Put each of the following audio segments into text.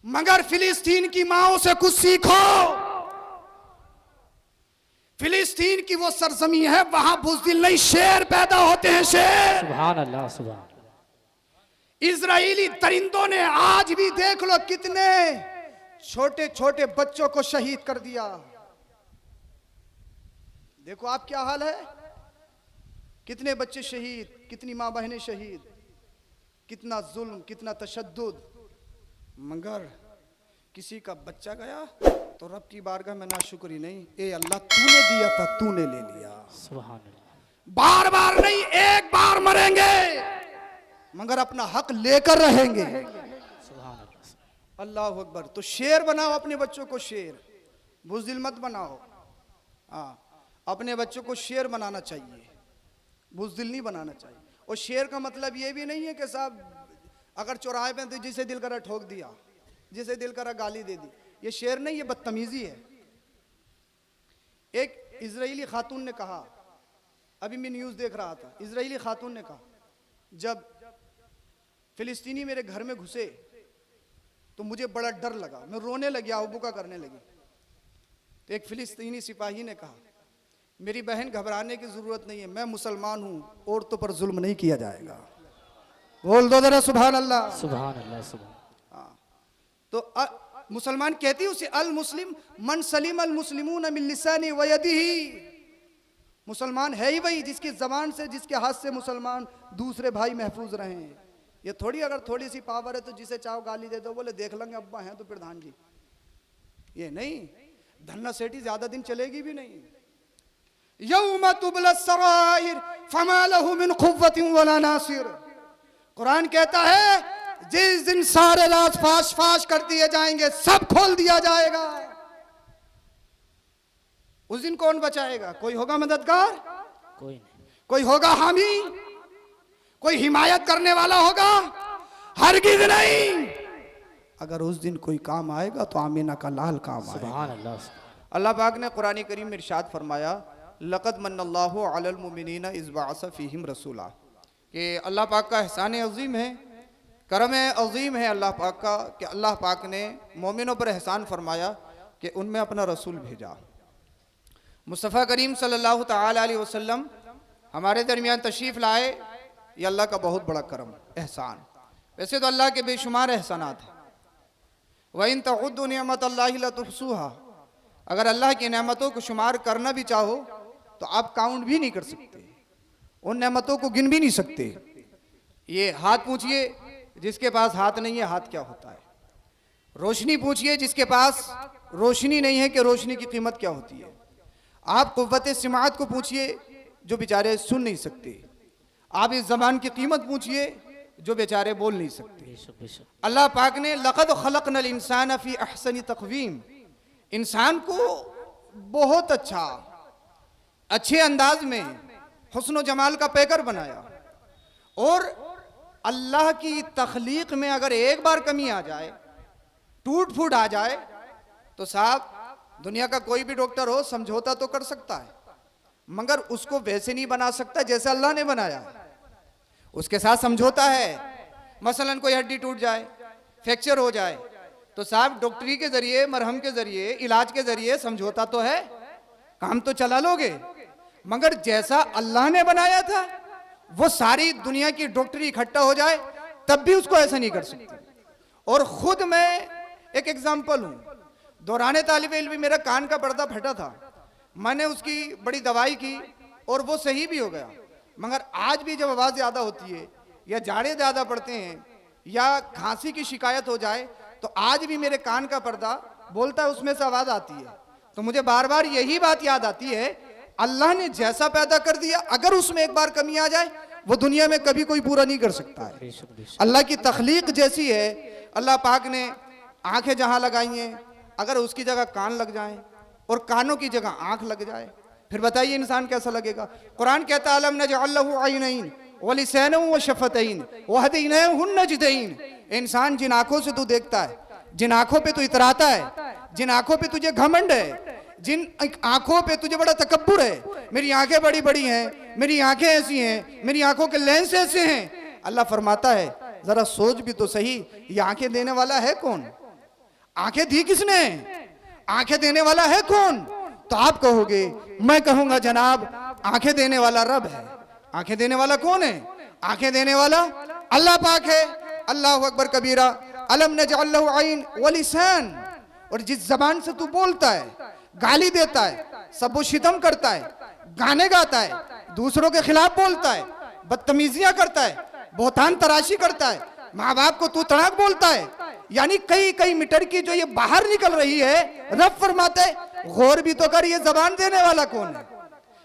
मगर फिलिस्तीन की माओ से कुछ सीखो। फिलिस्तीन की वो सरजमी है, वहां बुज़दिल नहीं शेर पैदा होते हैं, शेर। सुभान अल्लाह, सुभान। इजरायली दरिंदों ने आज भी देख लो कितने छोटे छोटे बच्चों को शहीद कर दिया। देखो आप क्या हाल है, कितने बच्चे शहीद, कितनी मां बहनें शहीद, कितना जुल्म, कितना तशद्दुद। मगर किसी का बच्चा गया तो रब की बारगाह में नाशुक्री नहीं, ए अल्लाह तूने दिया था, तूने ले लिया। सुभान अल्लाह। बार बार नहीं, एक बार मरेंगे मगर अपना हक लेकर रहेंगे। सुभान अल्लाह। अल्लाह अकबर। तो शेर बनाओ अपने बच्चों को, शेर, बुज़दिल मत बनाओ। हाँ, अपने बच्चों को शेर बनाना चाहिए, बुज़दिल नहीं बनाना चाहिए। और शेर का मतलब ये भी नहीं है कि साहब अगर चौराहे पे तो जिसे दिल करा ठोक दिया, जिसे दिल करा गाली दे दी, ये शेर नहीं, ये बदतमीजी है। एक इजरायली खातून ने कहा, अभी मैं न्यूज़ देख रहा था, इजरायली खातून ने कहा जब फिलिस्तीनी मेरे घर में घुसे तो मुझे बड़ा डर लगा, मैं रोने लगी, आहुबुका करने लगी। तो एक फिलिस्तीनी सिपाही ने कहा, मेरी बहन घबराने की जरूरत नहीं है, मैं मुसलमान हूं, औरतों पर जुल्म नहीं किया जाएगा। बोल दो जरा सुभान अल्लाह। सुभान अल्लाह, सुभान। हाँ, तो मुसलमान कहती है उसे अल मुस्लिम मन सलीम अल मुस्लिमून मिन लिसानी व यदिही। मुसलमान है ही वही जिसकी जबान से, जिसके हाथ से मुसलमान दूसरे भाई महफूज रहे हैं। ये थोड़ी अगर थोड़ी सी पावर है तो जिसे चाहो गाली दे दो, बोले देख लेंगे अब्बा हैं तो प्रधान जी, ये नहीं। धन्ना सेठी ज्यादा दिन चलेगी भी नहीं। यौम तुबला सराइर फमा लहु मिन खुव्वतिन वला नासिर। कुरान कहता है जिस दिन सारे राज फाश फाश कर दिए जाएंगे, सब खोल दिया जाएगा, उस दिन कौन बचाएगा? कोई होगा मददगार? कोई नहीं। कोई होगा हामी? कोई हिमायत करने वाला होगा? हरगिज़ नहीं। अगर उस दिन कोई काम आएगा तो आमीना का लाल काम आएगा। सुभान अल्लाह। अल्लाह पाक ने कुरान करीम में इरशाद फरमाया, लक़द मन्नल्लाहु अलल मुमिनीना इज़ बअसा फ़ीहिम रसूला, कि अल्लाह पाक का एहसान अज़ीम है, करम अज़ीम है अल्लाह पाक का, कि अल्लाह पाक ने मोमिनों पर एहसान फरमाया कि उनमें अपना रसूल भेजा। मुस्तफ़ा करीम सल्लल्लाहु तआला अलैहि वसल्लम हमारे दरमियान तशरीफ़ लाए, ये अल्लाह का बहुत बड़ा करम एहसान। वैसे तो अल्लाह के बेशुमार एहसानात हैं। व इन तउद्दु निअमतल्लाहि ला तुहसूहा, अगर अल्लाह की नेमतों को शुमार करना भी चाहो तो आप काउंट भी नहीं कर सकते, उन नेमतों को गिन भी नहीं सकते। ये हाथ पूछिए जिसके पास हाथ नहीं है, हाथ क्या होता है। रोशनी पूछिए जिसके पास रोशनी नहीं है कि रोशनी की कीमत क्या होती है। आप कुव्वत सिमात को पूछिए जो बेचारे सुन नहीं सकते। आप इस ज़बान की कीमत पूछिए जो बेचारे बोल नहीं सकते। बेशक, बेशक। अल्लाह पाक ने लक़द खलक़नल इंसान फ़ी अहसनी तक़वीम, इंसान को बहुत अच्छे अंदाज में हुस्न जमाल का पैकर बनाया। और अल्लाह की तख्लीक में अगर एक बार कमी आ जाए, टूट फूट आ जाए, तो साहब दुनिया का कोई भी डॉक्टर हो समझौता तो कर सकता है, मगर उसको वैसे नहीं बना सकता जैसे अल्लाह ने बनाया। उसके साथ समझौता है। मसलन कोई हड्डी टूट जाए, फ्रैक्चर हो जाए, तो साहब डॉक्टरी के जरिए, मरहम के जरिए, इलाज के जरिए समझौता तो है, काम तो चला लोगे। मगर जैसा अल्लाह ने बनाया था, वो सारी दुनिया की डॉक्टरी इकट्ठा हो जाए तब भी उसको ऐसा नहीं कर सकते। और खुद मैं एक एग्जाम्पल हूँ। दौराने तालिब इल्म मेरा कान का पर्दा फटा था, मैंने उसकी बड़ी दवाई की और वो सही भी हो गया। मगर आज भी जब आवाज़ ज़्यादा होती है या जाड़े ज़्यादा पड़ते हैं या खांसी की शिकायत हो जाए, तो आज भी मेरे कान का पर्दा बोलता है, उसमें से आवाज़ आती है। तो मुझे बार बार यही बात याद आती है, अल्लाह ने जैसा पैदा कर दिया, अगर उसमें एक बार कमी आ जाए, वो दुनिया में कभी कोई पूरा नहीं कर सकता है। बेशक, बेशक। अल्लाह की तख्लीक जैसी है। अल्लाह पाक ने आंखें जहाँ लगाई हैं, अगर उसकी जगह कान लग जाएं और कानों की जगह आंख लग जाए, फिर बताइए इंसान कैसा लगेगा। कुरान कहता है अलम नजअल लहू अयनैन व लिसानन व शफतैन व हदैनाहु नजदैन। इंसान जिन आंखों से तू देखता है, जिन आंखों पे तू इतराता है, जिन आंखों पे तुझे घमंड है, जिन आंखों पे तुझे बड़ा तकब्बुर है, मेरी आंखें बड़ी बड़ी हैं, मेरी आंखें ऐसी हैं, मेरी आंखों के लेंस ऐसे हैं, अल्लाह फरमाता है जरा सोच भी तो सही, ये आंखें देने वाला है कौन? आंखें दी किसने? आंखें देने वाला है कौन? तो आप कहोगे, मैं कहूंगा जनाब आंखें देने वाला रब है। आंखें देने वाला कौन है? आंखें देने वाला अल्लाह पाक है। अल्लाहु अकबर कबीरा। अलम नजअल लहु ऐन व लिसान। और जिस जबान से तू बोलता है, गाली देता है, सबो शितम करता है, गाने गाता है, दूसरों के खिलाफ बोलता है, बदतमीजियां करता है, बोहतान तराशी करता है, माँ बाप को तू तड़ाक बोलता है, यानी कई कई मीटर की जो ये बाहर निकल रही है, रब फरमाते गौर भी तो कर, ये जबान देने वाला कौन है?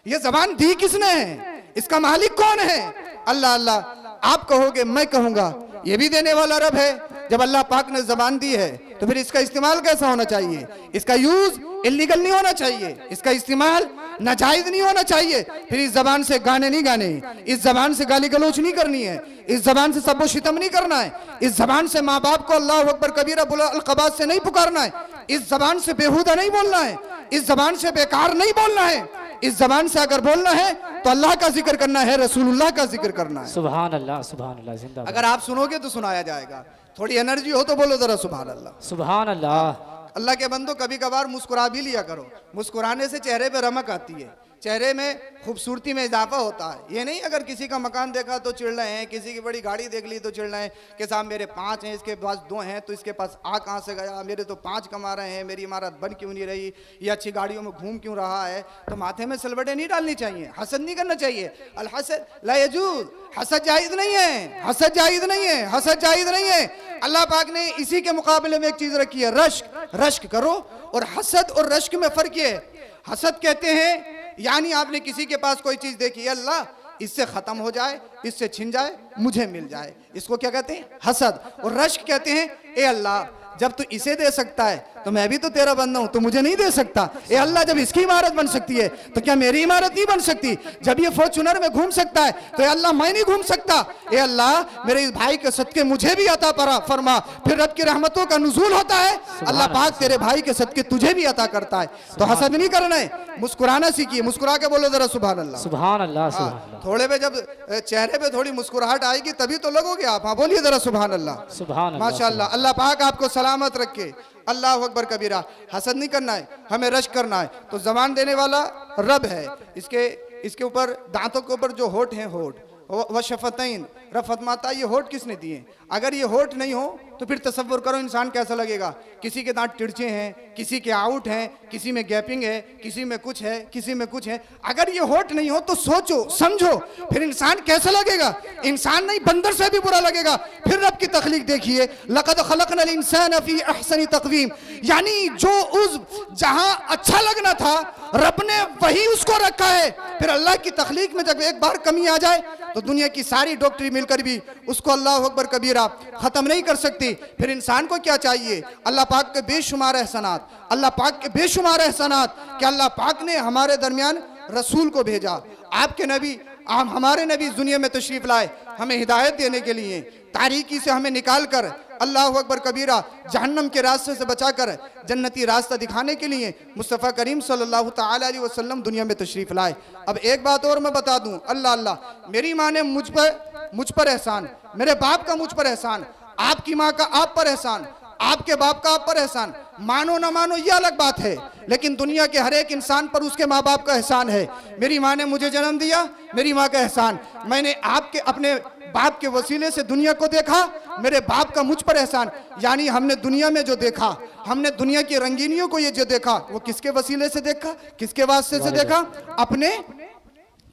ये जबान दी किसने है? इसका मालिक कौन है? अल्लाह। अल्लाह। आप कहोगे, मैं कहूंगा ये भी देने वाला रब है। जब अल्लाह पाक ने जबान दी है तो फिर इसका इस्तेमाल कैसा होना चाहिए? इसका यूज इलीगल नहीं होना चाहिए, इसका इस्तेमाल नाजायज नहीं होना चाहिए। फिर इस जबान से गाने नहीं गाने, इस जबान से गाली गलौच नहीं करनी है, इस जबान से सबो शितम नहीं करना है, इस जबान से माँ बाप को अल्लाह अकबर कबीरा बुला अलकबात से नहीं पुकारना है, इस जबान से बेहुदा नहीं बोलना है, इस जबान से बेकार नहीं बोलना है। इस जबान से अगर बोलना है तो अल्लाह का जिक्र करना है, रसूलुल्लाह का जिक्र करना है। सुभान अल्लाह, सुभान अल्लाह, जिंदाबाद। अगर आप सुनोगे तो सुनाया जाएगा। थोड़ी एनर्जी हो तो बोलो जरा सुभान अल्लाह। सुभान अल्लाह। अल्लाह के बंदो कभी कभार मुस्कुरा भी लिया करो। मुस्कुराने से चेहरे पे रमक आती है, चेहरे में खूबसूरती में इजाफा होता है। ये नहीं अगर किसी का मकान देखा तो चिढ़ रहे हैं, किसी की बड़ी गाड़ी देख ली तो चिढ़ रहे हैं कि साहब मेरे 5 हैं, इसके पास 2 हैं, तो इसके पास आ कहाँ से गया, मेरे तो 5 कमा रहे हैं, मेरी इमारत बन क्यों नहीं रही, ये अच्छी गाड़ियों में घूम क्यों रहा है। तो माथे में सिलवटें नहीं डालनी चाहिए, हसद नहीं करना चाहिए। अल हसद ला यजूज, हसद जायज नहीं है, हसद जायज नहीं है, हसद जायज नहीं है। अल्लाह पाक ने इसी के मुकाबले में एक चीज रखी है, रश्क। रश्क करो। और हसद और रश्क में फर्क ये है, हसद कहते हैं यानी आपने किसी के पास कोई चीज देखी, अल्लाह इससे खत्म हो जाए, इससे छिन जाए, मुझे मिल जाए, इसको क्या कहते हैं? हसद। और रश्क कहते हैं, ए अल्लाह जब तू इसे दे सकता है तो मैं भी तो तेरा बंदा हूं, तो मुझे नहीं दे सकता। ए अल्लाह जब इसकी इमारत बन सकती है तो क्या मेरी इमारत नहीं बन सकती? जब ये फॉर्च्यूनर में घूम सकता है तो ए अल्लाह मैं नहीं घूम सकता? ए अल्लाह मेरे इस भाई के सदके मुझे भी अता फरमा। फिर रब की रहमतों का नुज़ूल होता है, अल्लाह पाक तेरे भाई के सदके तुझे भी अता करता है। तो हसद नहीं करना है, मुस्कुराना सीखिए। मुस्कुरा के बोलो जरा सुभान अल्लाह। सुभान अल्लाह, सुभान अल्लाह। थोड़े पे जब चेहरे पे थोड़ी मुस्कुराहट आएगी तभी तो लगोगे आप। हाँ बोलिए जरा सुभान अल्लाह। सुभान अल्लाह, माशाअल्लाह। अल्लाह पाक आपको सलामत रखे। अल्लाह अकबर कबीरा। हसद नहीं करना है, हमें रश्क करना है। तो जबान देने वाला रब है। इसके ऊपर दांतों के ऊपर जो होठ हैं, होठ व शफतैन, रब फरमाता ये होठ किसने दिए? अगर ये होठ नहीं हो तो फिर तसव्वुर करो इंसान कैसा लगेगा। किसी के दांत तिरछे हैं, किसी के आउट हैं, किसी में गैपिंग है, किसी में कुछ है, किसी में कुछ है। अगर ये होठ नहीं हो तो सोचो समझो फिर इंसान कैसा लगेगा। इंसान नहीं बंदर से भी बुरा लगेगा। फिर रब की तख्लीक देखिए, लक़द खलक़नल इंसान फ़ी अहसनि तक़वीम, यानी जो उस जहां अच्छा लगना था रब ने वही उसको रखा है। फिर अल्लाह की तख्लीक में जब एक बार कमी आ जाए तो दुनिया की सारी डॉक्टरी मिलकर भी उसको अल्लाह अकबर कबीरा खत्म नहीं कर सकती। फिर इंसान को क्या चाहिए? अल्लाह पाक के बेशुमार एहसानात, अल्लाह पाक के बेशुमार एहसानात कि अल्लाह पाक ने हमारे दरमियान रसूल को भेजा। आपके नबी, हमारे नबी दुनिया में तशरीफ लाए हमें हिदायत देने के लिए, तारीकी से हमें निकाल कर अल्लाह अकबर कबीरा जहन्नम के रास्ते से बचाकर जन्नती रास्ता दिखाने के लिए मुस्तफ़ा करीम सल्लल्लाहु ताला अलैहि वसल्लम दुनिया में तशरीफ लाए। अब एक बात और मैं बता दूं, अल्लाह अल्लाह, मेरी माँ ने मुझ पर एहसान, मेरे बाप का मुझ पर एहसान, आपकी माँ का आप पर एहसान, आपके बाप का आप पर एहसान। मानो ना मानो ये अलग बात है, लेकिन दुनिया के हर एक इंसान पर उसके माँ बाप का एहसान है। मेरी माँ ने मुझे जन्म दिया, मेरी माँ का एहसान। मैंने आपके अपने बाप के वसीले से दुनिया को देखा, मेरे बाप का मुझ पर एहसान। यानी हमने दुनिया में जो देखा, हमने दुनिया की रंगीनियों को ये जो देखा, वो किसके वसीले से देखा, किसके वास्ते से देखा? अपने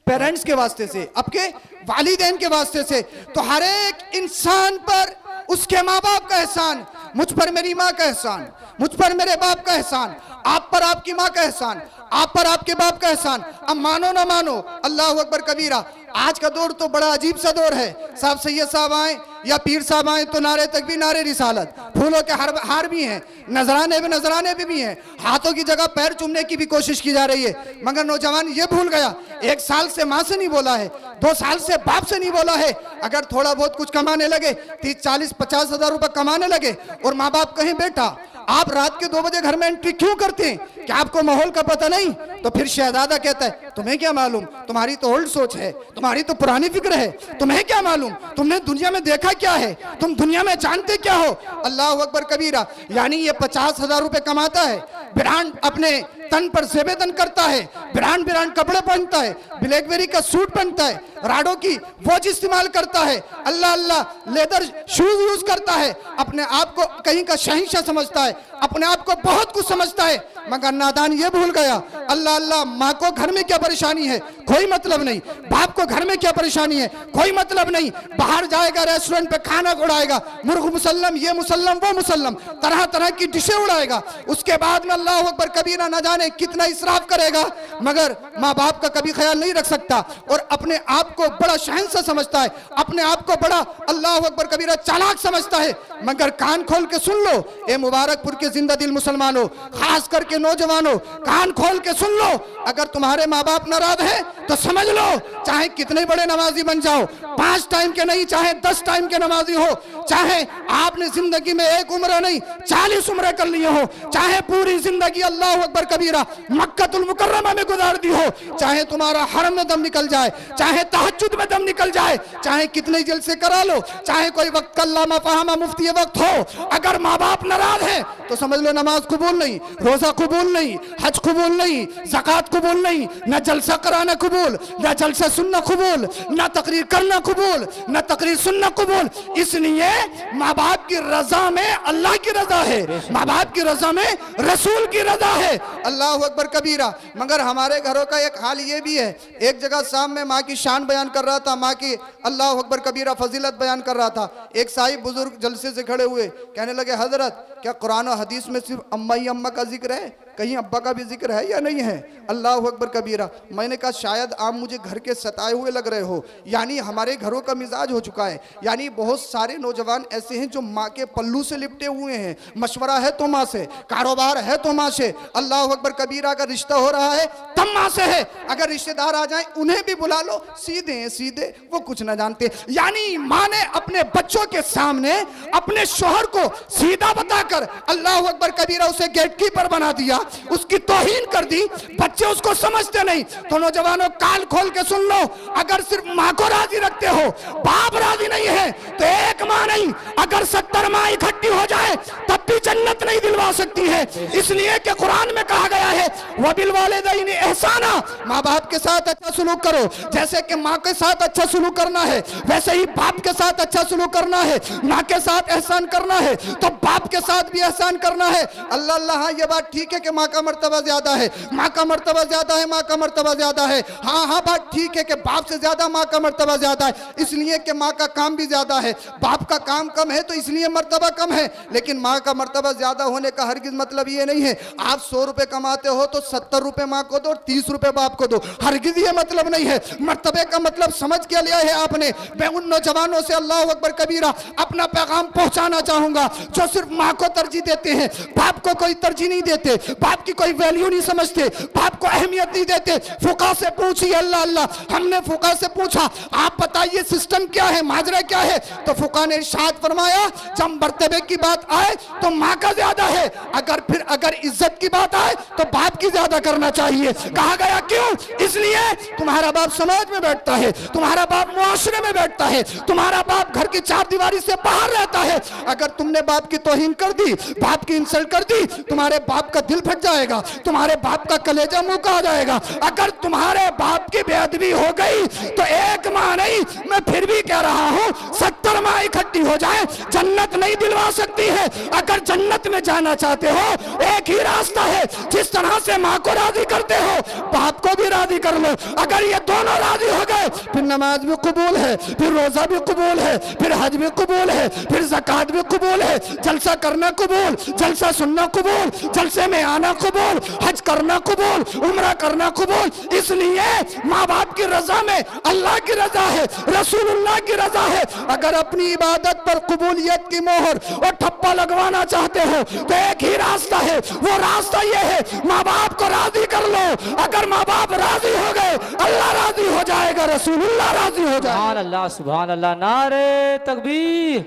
पेरेंट्स के वास्ते से, आपके वालिदैन के वास्ते से। तो हर एक इंसान पर उसके माँ बाप का एहसान, मुझ पर मेरी माँ का एहसान, मुझ पर मेरे बाप का एहसान, आप पर आपकी माँ का एहसान, आप पर आपके बाप का एहसान। अब मानो ना मानो, अल्लाह अकबर कबीरा। आज का दौर तो बड़ा अजीब सा दौर है। साहब सैयद साहब आए या पीर साहब आए तो नारे तक भी नारे रिसालत, फूलों के हार भी हैं, नजराने भी हैं, हाथों की जगह पैर चूमने की भी कोशिश की जा रही है। मगर नौजवान ये भूल गया, 1 साल से माँ से नहीं बोला है, 2 साल से बाप से नहीं बोला है। अगर थोड़ा बहुत कुछ कमाने लगे, 30, 40, 50 हज़ार रुपए कमाने लगे और माँ बाप कहें बेटा आप रात के 2 बजे घर में एंट्री क्यों करते हैं? क्या आपको माहौल का पता नहीं? तो फिर शहजादा कहता है तुम्हें क्या मालूम, तुम्हारी तो ओल्ड सोच है, तुम्हारी तो पुरानी फिक्र है, तुम्हें क्या मालूम, तुमने दुनिया में देखा क्या है, तुम दुनिया में जानते क्या हो। अल्लाह अकबर कबीरा। यानी ये 50,000 रुपए कमाता है, ब्रांड अपने तन पर सेवेदन करता है, ब्रांड ब्रांड कपड़े पहनता है, ब्लैकबेरी का सूट पहनता है, राडो की वॉच इस्तेमाल करता है, अल्लाह अल्लाह लेदर शूज यूज करता है, अपने आप को कहीं का शहंशाह समझता है, अपने आप को बहुत कुछ समझता है, मगर नादान ये भूल गया अल्लाह अल्लाह माँ को घर में क्या परेशानी है कोई मतलब नहीं, बाप को घर में क्या परेशानी है कोई मतलब नहीं, बाहर जाएगा रेस्टोरेंट पे खाना उड़ाएगा, मुर्ग मुसल्लम ये मुसल्लम वो मुसल्लम, तरह तरह की डिशें उड़ाएगा, उसके बाद में अल्लाह अकबर कबीरा ना जाने कितना इसराफ करेगा, मगर माँ बाप का कभी ख्याल नहीं रख सकता और अपने आप को बड़ा शहंशाह समझता है, अपने आप को बड़ा अल्लाह अकबर कबीरा चालाक समझता है। मगर कान खोल के सुन लो ए मुबारकपुर के जिंदा दिल मुसलमानों, खास करके नौजवानों, कान खोल के सुन लो, अगर तुम्हारे माँ बाप नाराज हैं तो समझ लो चाहे कितने बड़े नमाजी बन जाओ, 5 टाइम के नहीं चाहे 10 टाइम के नमाजी हो, चाहे आपने जिंदगी में एक उम्र नहीं 40 उम्र कर लिए हो, चाहे पूरी जिंदगी अल्लाह अकबर कबीरा मक्कतुल मुकर्रमा में गुजार दी हो, चाहे तुम्हारा हरम में दम निकल जाए, चाहे तहज्जुद में दम निकल जाए, चाहे कितने जलसे करा लो, चाहे कोई वक्त कल्लामा फहामा मुफ्ती वक्त हो, अगर माँ बाप नाराज है तो समझ लो नमाज कबूल नहीं, रोजा कबूल नहीं, हज कबूल नहीं, ज़कात कबूल नहीं, न जलसा कराना कबूल, न जलसा सुनना कबूल, न तकरीर करना कबूल, न तकरीर सुनना कबूल। इसलिए माँ बाप की रजा में अल्लाह की रजा है, माँ बाप की रजा में रसूल की रजा है। अल्लाह अकबर कबीरा। मगर हमारे घरों का एक हाल ये भी है, एक जगह शाम में माँ की शान बयान कर रहा था, माँ की अल्लाह अकबर कबीरा फजीलत बयान कर रहा था, एक साहिब बुजुर्ग जलसे से खड़े हुए कहने लगे हजरत क्या कुरान और हदीस में सिर्फ अम्मा ही अम्मा का जिक्र है, कहीं अब्बा का भी जिक्र है या नहीं है? अल्लाह अकबर कबीरा। मैंने कहा शायद आप मुझे घर के सताए हुए लग रहे हो, यानी हमारे घरों का मिजाज हो चुका है, यानी बहुत सारे नौजवान ऐसे हैं जो माँ के पल्लू से लिपटे हुए हैं, मशवरा है तो माँ से, कारोबार है तो माँ से, अल्लाह अकबर कबीरा अगर रिश्ता हो रहा है तब माँ से है, अगर रिश्तेदार आ जाए उन्हें भी बुला लो, सीधे सीधे वो कुछ ना जानते। यानी माँ ने अपने बच्चों के सामने अपने शोहर को सीधा बताकर अल्लाह अकबर कबीरा उसे गेटकीपर बना दिया, उसकी तौहीन कर दी, बच्चे उसको समझते नहीं। तो नौजवानों कान खोल के सुन लो, अगर सिर्फ माँ को राजी रखते हो, बाप राजी नहीं है तो एक माँ नहीं अगर 70 माँ इकट्ठी हो जाए तब भी जन्नत नहीं दिलवा सकती है। इसलिए कि कुरान में कहा गया है वबिल वालिदैन एहसाना, माँ बाप के साथ अच्छा सुलूक करो, जैसे कि माँ के साथ अच्छा सुलूक करना है वैसे ही बाप के साथ अच्छा सुलूक करना है, माँ के साथ एहसान करना है तो बाप के साथ भी एहसान करना है। अल्लाह अल्लाह, हाँ ये बात ठीक है कि माँ का मर्तबा ज्यादा है, माँ का मर्तबा ज्यादा है, माँ का मर्तबा ज्यादा है, हाँ हाँ बात ठीक है कि बाप से ज्यादा माँ का मर्तबा ज्यादा है, इसलिए कि माँ का काम भी ज्यादा है, बाप का काम कम है तो इसलिए मर्तबा कम है। लेकिन माँ का मर्तबा ज्यादा होने का हरगिज मतलब ये नहीं है आप 100 रुपए कमाते हो तो 70 रुपए माँ को दो और 30 रुपए बाप को दो, हरगिज ये मतलब नहीं है। मर्तबे का मतलब समझ के लिया है आपने। मैं उन नौजवानों से अल्लाह अकबर कबीरा अपना पैगाम पहुंचाना चाहूंगा जो सिर्फ माँ को तरजीह देते हैं, बाप को कोई तरजीह नहीं देते, बाप की कोई वैल्यू नहीं समझते, बाप को अहमियत नहीं देते। फुका से पूछिए, अल्लाह अल्लाह, हमने फुका से पूछा आप बताइए सिस्टम क्या है, माजरा क्या है, तो फुका ने इरशाद फरमाया जब मर्तबे की बात आए तो माँ का ज्यादा है, अगर इज्जत की बात आए तो बाप की ज्यादा करना चाहिए। कहा गया क्यों? इसलिए तुम्हारा बाप समाज में बैठता है, तुम्हारा बाप मुआशरे में बैठता है, तुम्हारा बाप घर की 4 दीवारी से बाहर रहता है। अगर तुमने बाप की तौहीन कर दी, बाप की इंसल्ट कर दी, तुम्हारे बाप का दिल फट जाएगा, तुम्हारे बाप का कलेजा मुंह का आ जाएगा। अगर तुम्हारे बाप की बेअदबी हो गई तो एक माँ नहीं, मैं फिर भी कह रहा हूँ 70 माँ इकट्ठी हो जाए जन्नत नहीं दिलवा सकती है। अगर जन्नत में जाना चाहते हो एक ही रास्ता है, जिस तरह से माँ को राजी करते हो बाप को भी राजी कर लो। अगर ये दोनों राजी हो गए फिर नमाज भी कबूल है, फिर रोजा भी कबूल है, फिर हज भी कबूल है, फिर ज़कात भी कबूल है, जलसा करना कबूल, जलसा सुनना कबूल, जलसे में आना कबूल, हज करना कबूल, उम्रा करना कबूल। इसलिए माँ बाप की रजा में अल्लाह की रजा है, रसूलुल्लाह की रजा है। अगर अपनी इबादत पर कबूलियत की मोहर और ठप्पा लगवाना चाहते हो तो एक ही रास्ता है, वो रास्ता ये है माँ बाप को राजी कर लो। अगर माँ बाप राजी हो गए अल्लाह राजी हो जाएगा, रसूलुल्लाह राजी हो जाएगा। सुभान अल्लाह, सुभान अल्लाह। नारे तकबीर,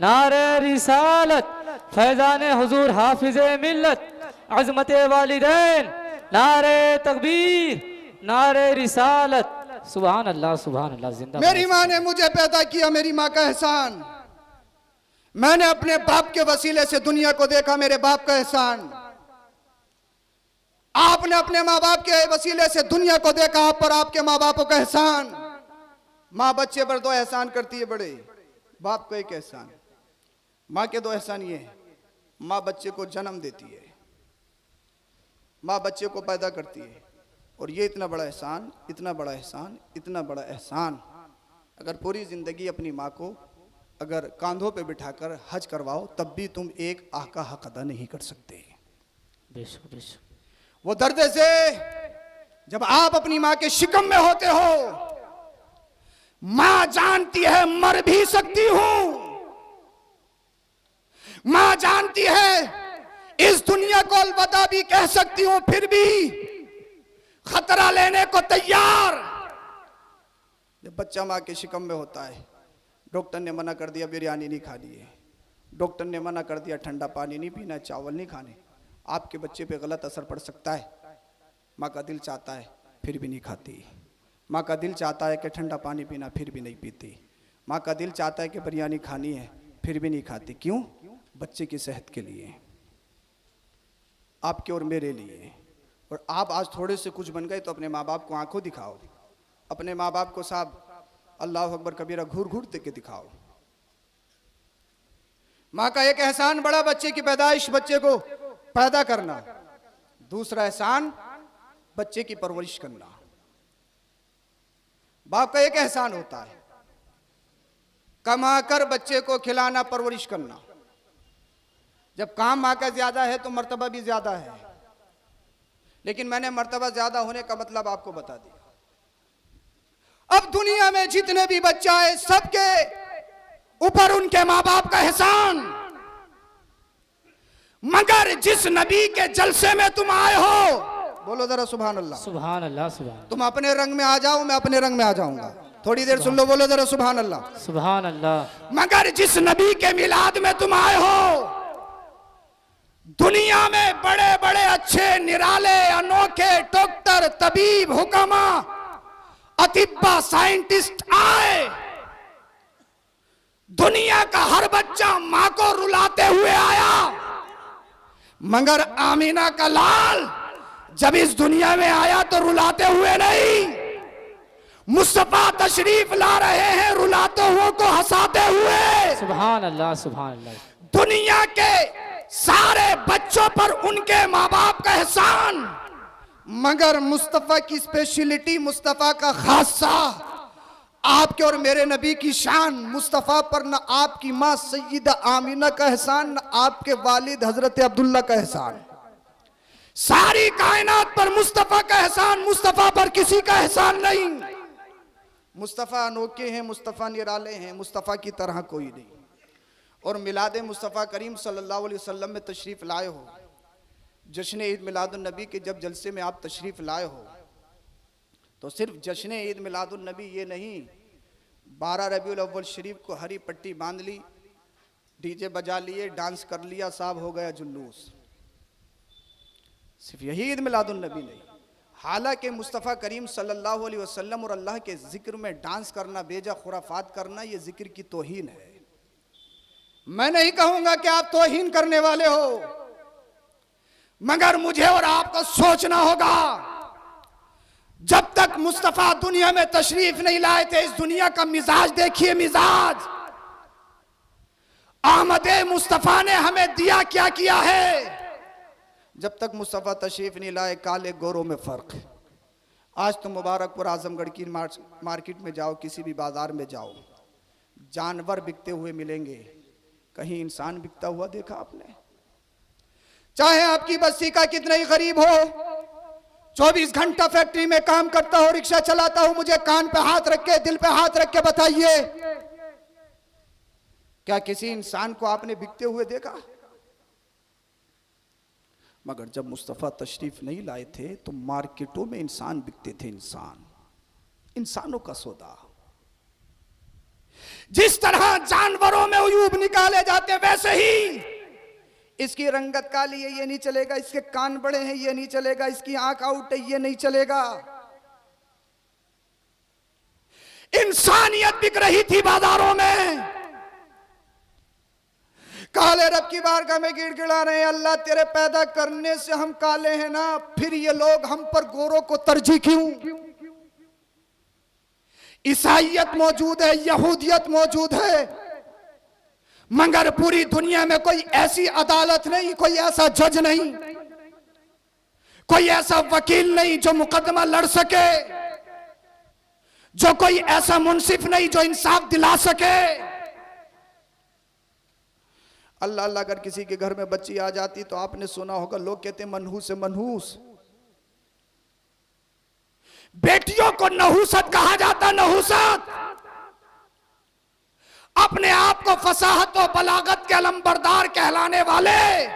नारे रिसालत, फैजान हुजूर हाफिज़े मिल्लत अजमत वालिदैन, नारे तकबीर, नारे रिसालत। सुभान अल्लाह, सुभान अल्लाह। जिंदा मेरी माँ ने मुझे पैदा किया, मेरी माँ का एहसान। मैंने अपने बाप के वसीले से दुनिया को देखा, मेरे बाप का एहसान। आपने अपने माँ बाप के वसीले से दुनिया को देखा, आप पर आपके माँ बापों का एहसान। माँ बच्चे पर दो एहसान करती है बड़े, बाप को एक एहसान। माँ के दो एहसान ये हैं, माँ बच्चे को जन्म देती है, माँ बच्चे को पैदा करती है, और ये इतना बड़ा एहसान, इतना बड़ा एहसान, इतना बड़ा एहसान। अगर पूरी जिंदगी अपनी माँ को अगर कांधों पे बिठाकर हज करवाओ, तब भी तुम एक आह का हक अदा नहीं कर सकते। बेशक बेशक। वो दर्द से जब आप अपनी माँ के शिकम में होते हो, माँ जानती है मर भी सकती हूं, माँ जानती है इस दुनिया को अलविदा भी कह सकती हूं, फिर भी खतरा लेने को तैयार। जब बच्चा माँ के शिकम में होता है, डॉक्टर ने मना कर दिया बिरयानी नहीं खानी है, डॉक्टर ने मना कर दिया ठंडा पानी नहीं पीना, चावल नहीं खाने, आपके बच्चे पे गलत असर पड़ सकता है। माँ का दिल चाहता है फिर भी नहीं खाती, माँ का दिल चाहता है कि ठंडा पानी पीना, फिर भी नहीं पीती, माँ का दिल चाहता है कि बिरयानी खानी है, फिर भी नहीं खाती। क्यों? बच्चे की सेहत के लिए, आपके और मेरे लिए। और आप आज थोड़े से कुछ बन गए तो अपने माँ बाप को आंखों दिखाओ, अपने माँ बाप को साहब अल्लाह अकबर कबीरा घूर घूर दे के दिखाओ। माँ का एक एहसान बड़ा, बच्चे की पैदाइश, बच्चे को पैदा करना। दूसरा एहसान बच्चे की परवरिश करना। बाप का एक एहसान होता है कमाकर बच्चे को खिलाना, परवरिश करना। जब काम माँ का ज्यादा है तो मर्तबा भी ज्यादा है, लेकिन मैंने मर्तबा ज्यादा होने का मतलब आपको बता दिया। अब दुनिया में जितने भी बच्चा है, सबके ऊपर उनके माँ बाप का एहसान। मगर जिस नबी के जलसे में तुम आए हो, बोलो जरा सुभान अल्लाह। सुभान अल्लाह, सुभान। तुम अपने रंग में आ जाओ, मैं अपने रंग में आ जाऊंगा। थोड़ी देर सुन लो, बोलो जरा सुभान अल्लाह। सुभान अल्लाह। मगर जिस नबी के मिलाद में तुम आए हो, दुनिया में बड़े बड़े अच्छे निराले अनोखे डॉक्टर, तबीब, हुक्मा, अतिब्बा, साइंटिस्ट आए। दुनिया का हर बच्चा मां को रुलाते हुए आया, मगर आमीना का लाल जब इस दुनिया में आया तो रुलाते हुए नहीं। मुस्तफा तशरीफ ला रहे हैं रुलाते हुए को हंसाते हुए। सुभान अल्लाह, सुभान अल्लाह। दुनिया के सारे बच्चों पर उनके माँ बाप का एहसान, मगर मुस्तफा की स्पेशलिटी, मुस्तफा का खासा, आपके और मेरे नबी की शान। मुस्तफा पर न आपकी माँ सैयदा आमीना का एहसान, न आपके वालिद हजरत अब्दुल्ला का एहसान। सारी कायनात पर मुस्तफा का एहसान, मुस्तफा पर किसी का एहसान नहीं। मुस्तफा अनोखे हैं, मुस्तफा निराले हैं, मुस्तफा की तरह कोई नहीं। और मिलाद मुस्तफ़ा करीम सल्लल्लाहु अलैहि वसल्लम में तशरीफ़ लाए हो, जश्न ईद मिलादुन नबी के जब जलसे में आप तशरीफ़ लाए हो, तो सिर्फ जश्न ईद मिलादुन नबी ये नहीं, 12 रबीउल अव्वल शरीफ को हरी पट्टी बांध ली, डीजे बजा लिए, डांस कर लिया, साहब हो गया जुलूस। सिर्फ यही ईद मिलादुन नबी नहीं, हालांकि मुस्तफ़ा करीम सल्लल्लाहु अलैहि वसल्लम और अल्लाह के जिक्र में डांस करना, बेजा खुराफात करना, ये जिक्र की तौहीन है। मैं नहीं कहूंगा कि आप तौहीन करने वाले हो, मगर मुझे और आपको सोचना होगा, जब तक मुस्तफा दुनिया में तशरीफ नहीं लाए थे, इस दुनिया का मिजाज देखिए, मिजाज आमदे मुस्तफा ने हमें दिया क्या किया है। जब तक मुस्तफा तशरीफ नहीं लाए, काले गोरों में फर्क है। आज तो मुबारकपुर आजमगढ़ की मार्केट में जाओ, किसी भी बाजार में जाओ, जानवर बिकते हुए मिलेंगे, कहीं इंसान बिकता हुआ देखा आपने? चाहे आपकी बस्ती का कितना ही गरीब हो, 24 घंटा फैक्ट्री में काम करता हो, रिक्शा चलाता हो, मुझे कान पे हाथ रख के, दिल पे हाथ रख के बताइए, क्या किसी इंसान को आपने बिकते हुए देखा? मगर जब मुस्तफा तशरीफ नहीं लाए थे तो मार्केटों में इंसान बिकते थे, इंसानों का सौदा। जिस तरह जानवरों में उयूब निकाले जाते, वैसे ही इसकी रंगत काली है ये नहीं चलेगा, इसके कान बड़े हैं ये नहीं चलेगा, इसकी आंख आउट है ये नहीं चलेगा। इंसानियत बिक रही थी बाजारों में। काले रब की बारगाह में गिड़गिड़ा रहे हैं, अल्लाह तेरे पैदा करने से हम काले हैं ना, फिर ये लोग हम पर गोरों को तरजीह क्यों? ईसाइयत मौजूद है, यहूदियत मौजूद है, मगर पूरी दुनिया में कोई ऐसी अदालत नहीं, कोई ऐसा जज नहीं, कोई ऐसा वकील नहीं जो मुकदमा लड़ सके, जो कोई ऐसा मुंसिफ नहीं जो इंसाफ दिला सके। अल्लाह अल्लाह अगर किसी के घर में बच्ची आ जाती तो आपने सुना होगा लोग कहते मनहूस है मनहूस। बेटियों को नहूसत कहा जाता, नहूसत। अपने आप को फसाहत और बलागत के अलंबरदार कहलाने वाले,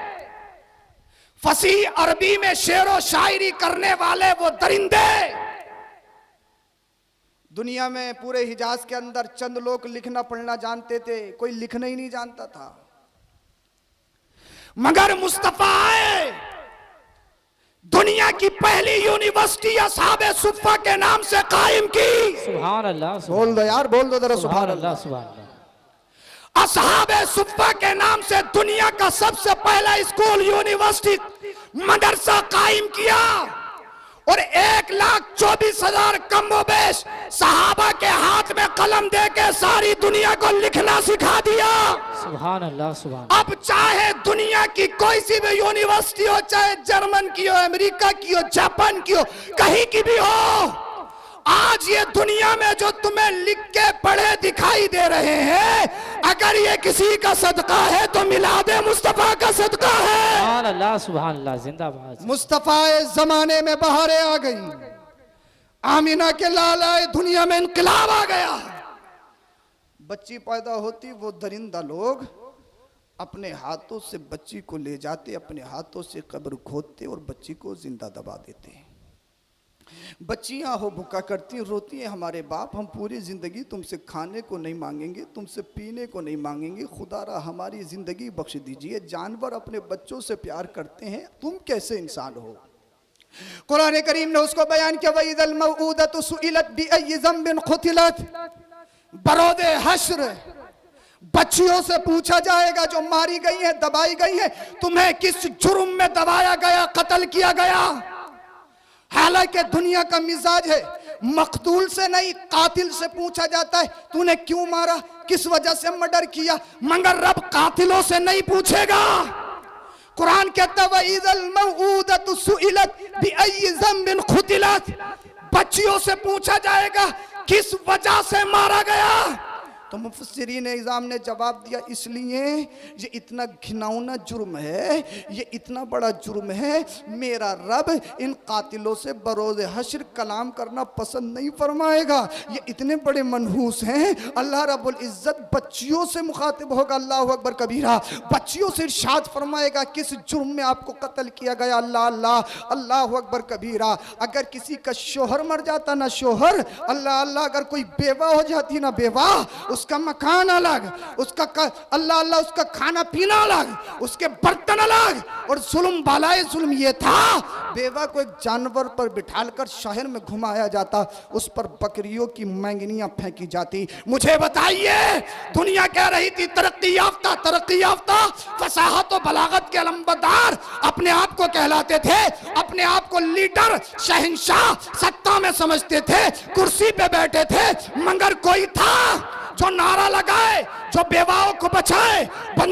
फसी अरबी में शेरो शायरी करने वाले वो दरिंदे दुनिया में पूरे हिजाज के अंदर चंद लोग लिखना पढ़ना जानते थे, कोई लिखना ही नहीं जानता था। मगर मुस्तफा आए, दुनिया की पहली यूनिवर्सिटी असहाबे सुफ़्फ़ा के नाम से कायम की। सुभान अल्लाह, बोल दो यार, बोल दो जरा सुभान अल्लाह, सुभान अल्लाह। असहाबे सुफ़्फ़ा के नाम से दुनिया का सबसे पहला स्कूल, यूनिवर्सिटी, मदरसा कायम किया और 1,24,000 कमोबेश सहाबा के हाथ में कलम देके सारी दुनिया को लिखना सिखा दिया। सुभान अल्लाह, सुभान। अब चाहे दुनिया की कोई सी भी यूनिवर्सिटी हो, चाहे जर्मन की हो, अमेरिका की हो, जापान की हो, कहीं की भी हो, आज ये दुनिया में जो तुम्हें लिख के पढ़े दिखाई दे रहे हैं, अगर ये किसी का सदका है तो मिलादे मुस्तफा का सदका है। सुभान अल्लाह, सुभान अल्लाह, जिंदाबाद। मुस्तफा जमाने में बहारें आ गई, आमीना के लाल आए, दुनिया में इनकलाब आ गया। बच्ची पैदा होती, वो दरिंदा लोग अपने हाथों से बच्ची को ले जाते, अपने हाथों से कब्र खोदते और बच्ची को जिंदा दबा देते। बच्चियां हो भूखा करती, रोती हैं, हमारे बाप हम पूरी ज़िंदगी तुमसे खाने को नहीं मांगेंगे, तुमसे पीने को नहीं मांगेंगे, खुदारा हमारी ज़िंदगी बख्श दीजिए। जानवर अपने बच्चों से प्यार करते हैं, तुम कैसे इंसान हो? कुरान करीम ने उसको बयान किया, वइज़ल मौऊदतु सुइलत बिअय्यि ज़ंबिन क़ुतिलत। बरोदे हश्र बच्चियों से पूछा जाएगा जो मारी गई हैं, दबाई गई हैं, तुम्हें किस जुर्म में दबाया गया, कत्ल किया गया? हालांकि दुनिया का मिजाज है, मकतूल से नहीं कातिल से पूछा जाता है तूने क्यों मारा, किस वजह से मर्डर किया, मगर रब कातिलों से नहीं पूछेगा। कुरान कहता है वइज़ल मौऊदतु सुइलत बिअय्यि ज़ंबिन क़ुतिलत। बच्चियों से पूछा जाएगा किस वजह से मारा गया। तो मुफस्सिरीन इज़ाम ने जवाब दिया, इसलिए ये इतना घिनौना जुर्म है, ये इतना बड़ा जुर्म है, मेरा रब इन कातिलों से बरोज़ हश्र कलाम करना पसंद नहीं फरमाएगा। ये इतने बड़े मनहूस हैं, अल्लाह रब्बुल इज़्ज़त बच्चियों से मुखातिब होगा, अल्लाह अकबर कबीरा, बच्चियों से इरशाद फरमाएगा किस जुर्म में आपको कत्ल किया गया, अल्लाह अल्लाह अल्लाह अकबर कबीरा। अगर किसी का शोहर मर जाता ना शोहर, अल्लाह अल्लाह, अगर कोई बेवा हो जाती ना बेवा, उसका मकान अलग, उसका अल्लाह अल्लाह, उसका खाना पीना अलग, उसके बर्तन अलग। और जुल्म बालाए जुल्म ये था, बेवा को एक जानवर पर बिठाकर शहर में घुमाया जाता, उस पर बकरियों की मैंगनियां फेंकी जाती। मुझे बताइए, दुनिया कह रही थी तरक्की याफ्ता, तरक्की याफ्ता, फसाहत और बलागत के अलंबरदार अपने आप को कहलाते थे, अपने आप को लीडर, शहंशाह, सत्ता में समझते थे, कुर्सी पे बैठे थे, मगर कोई था जो नारा लगाए, जो बेवाओं को बचाए,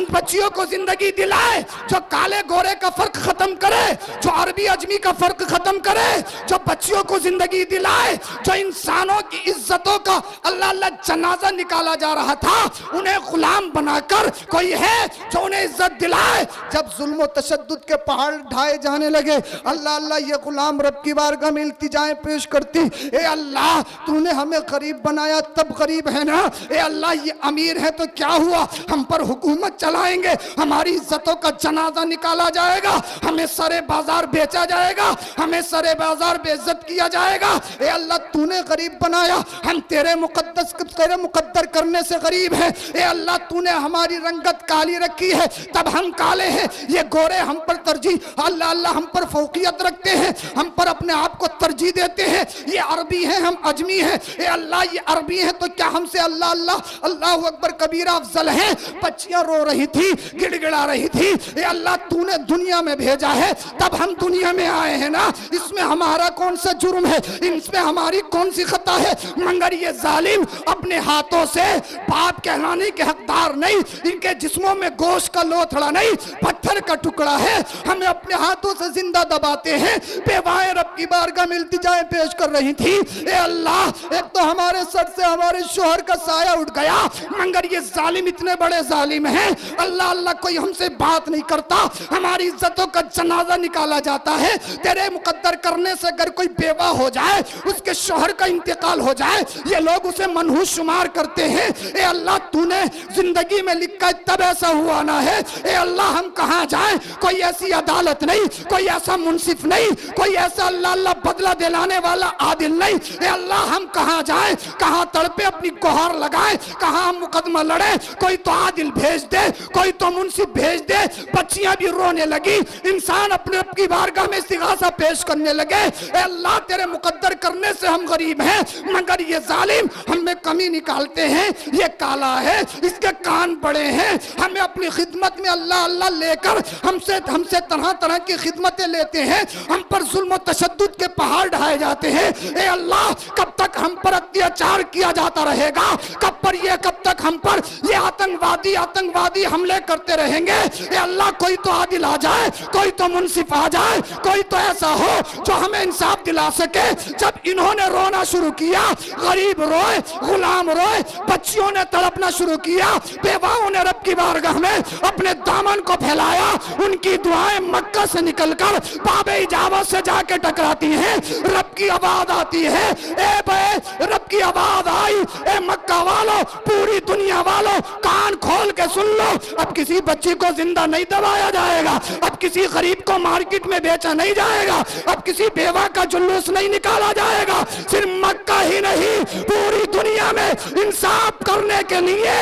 बच्चियों को जिंदगी दिलाए, जो काले गोरे का फर्क खत्म करे, जो अरबी अजमी का फर्क खत्म करे, जो बच्चियों को जिंदगी दिलाए, जो इंसानों की इज्जतों का अल्लाह अल्लाह जनाजा निकाला जा रहा था, उन्हें गुलाम बनाकर कोई है जो उन्हें इज्जत दिलाए। जब जुल्म और तशद्दुद के पहाड़ ढाए जाने लगे, अल्लाह अल्लाह ये गुलाम रब की बारगाह में इल्तिजाएं पेश करती, ए अल्लाह तूने हमें गरीब बनाया तब गरीब है ना, ए अल्लाह ये अमीर है तो में क्या हुआ, हम पर हुकूमत चलाएंगे, हमारी इज्जतों का जनाजा निकाला जाएगा, हमें सरे बाजार बेचा जाएगा, हमें सरे बाजार बेइज्जत किया जाएगा। ए अल्लाह तूने गरीब बनाया, हम तेरे मुकद्दर करने से गरीब हैं। ए अल्लाह तूने हमारी रंगत काली रखी है तब हम काले हैं, ये गोरे हम पर तरजीह अल्लाह अल्लाह हम पर फौकियत रखते हैं, हम पर अपने आप को तरजीह देते हैं। ये अरबी हैं हम अजमी हैं, ए अल्लाह ये अरबी हैं तो क्या हमसे अल्लाह अल्लाह अल्लाह अकबर कबीरा अफजल है। बच्चियां रो रही थी, गिड़गिड़ा रही थी, ए अल्लाह तूने दुनिया में भेजा है तब हम दुनिया में आए हैं ना, इसमें हमारा कौन सा जुर्म है, इसमें हमारी कौन सी खता है। मगर ये जालिम अपने हाथों से बाप कहलाने के हकदार नहीं, इनके जिस्मों में गोश्त का लोथड़ा नहीं पत्थर का टुकड़ा है, हमें अपने हाथों से जिंदा दबाते हैं। बेवाएं रब की बारगाह में इल्तिजाएं पेश कर रही थी, ए अल्लाह एक तो हमारे सर से हमारे शोहर का साया उठ गया, मगर ये जालिम इतने बड़े जालिम हैं, अल्लाह अल्लाह कोई हमसे बात नहीं करता, हमारी इज्जतों का जनाजा निकाला जाता है। तेरे मुकद्दर करने से अगर कोई बेवा हो जाए, उसके शोहर का इंतकाल हो जाए, ये लोग उसे मनहूस शुमार करते हैं। ए अल्लाह तूने जिंदगी में लिखा तब ऐसा हुआ ना है, ए अल्लाह हम कहाँ जाएं, कोई ऐसी अदालत नहीं, कोई ऐसा मुंसिफ नहीं, कोई ऐसा अल्लाह अल्लाह बदला दिलाने वाला आदिल नहीं। ए अल्लाह हम कहाँ जाएं, कहाँ तड़पे अपनी गुहार लगाएं, कहाँ हम मुकदमा लड़े, कोई तो आदिल भेज दे, कोई तो मुंसिफ भेज दे। बच्चियां भी रोने लगी, इंसान अपने अपनी बारगाह में इस्तिगासा पेश करने लगे। ए अल्लाह तेरे मुकद्दर करने से हम गरीब हैं, मगर ये जालिम हमें कमी निकालते हैं, ये काला है, इसके कान बड़े हैं, हमें अपनी खिदमत में अल्लाह अल्लाह लेकर हमसे तरह तरह की खिदमतें लेते हैं, हम पर जुल्म और तशद्दुद के पहाड़ ढाए जाते हैं। ए अल्लाह कब तक हम पर अत्याचार किया जाता रहेगा, कब तक हम पर ये आतंकवादी हमले करते रहेंगे। ए अल्लाह कोई तो आदिल आ जाए, कोई तो मुंसिफ आ जाए, कोई तो ऐसा हो जो हमें इंसाफ दिला सके। जब इन्होंने रोना शुरू किया, गरीब रोए, गुलाम रोए, बच्चियों ने तड़पना शुरू किया, बेवाओं ने रब की बारगाह में अपने दामन को फैलाया, उनकी दुआएं मक्का से निकलकर बाबे इजाबत से जाके टकराती हैं, रब की आवाज आती है, ए बे रब की आवाज आई, ए मक्का वालों, पूरी दुनिया वालों कान खोल के सुन लो, अब किसी बच्ची को जिंदा नहीं दबाया जाएगा, अब किसी गरीब को मार्केट में बेचा नहीं जाएगा, अब किसी बेवा का जुलूस नहीं निकाला जाएगा। सिर्फ मक्का ही नहीं, पूरी दुनिया में इंसाफ करने के लिए,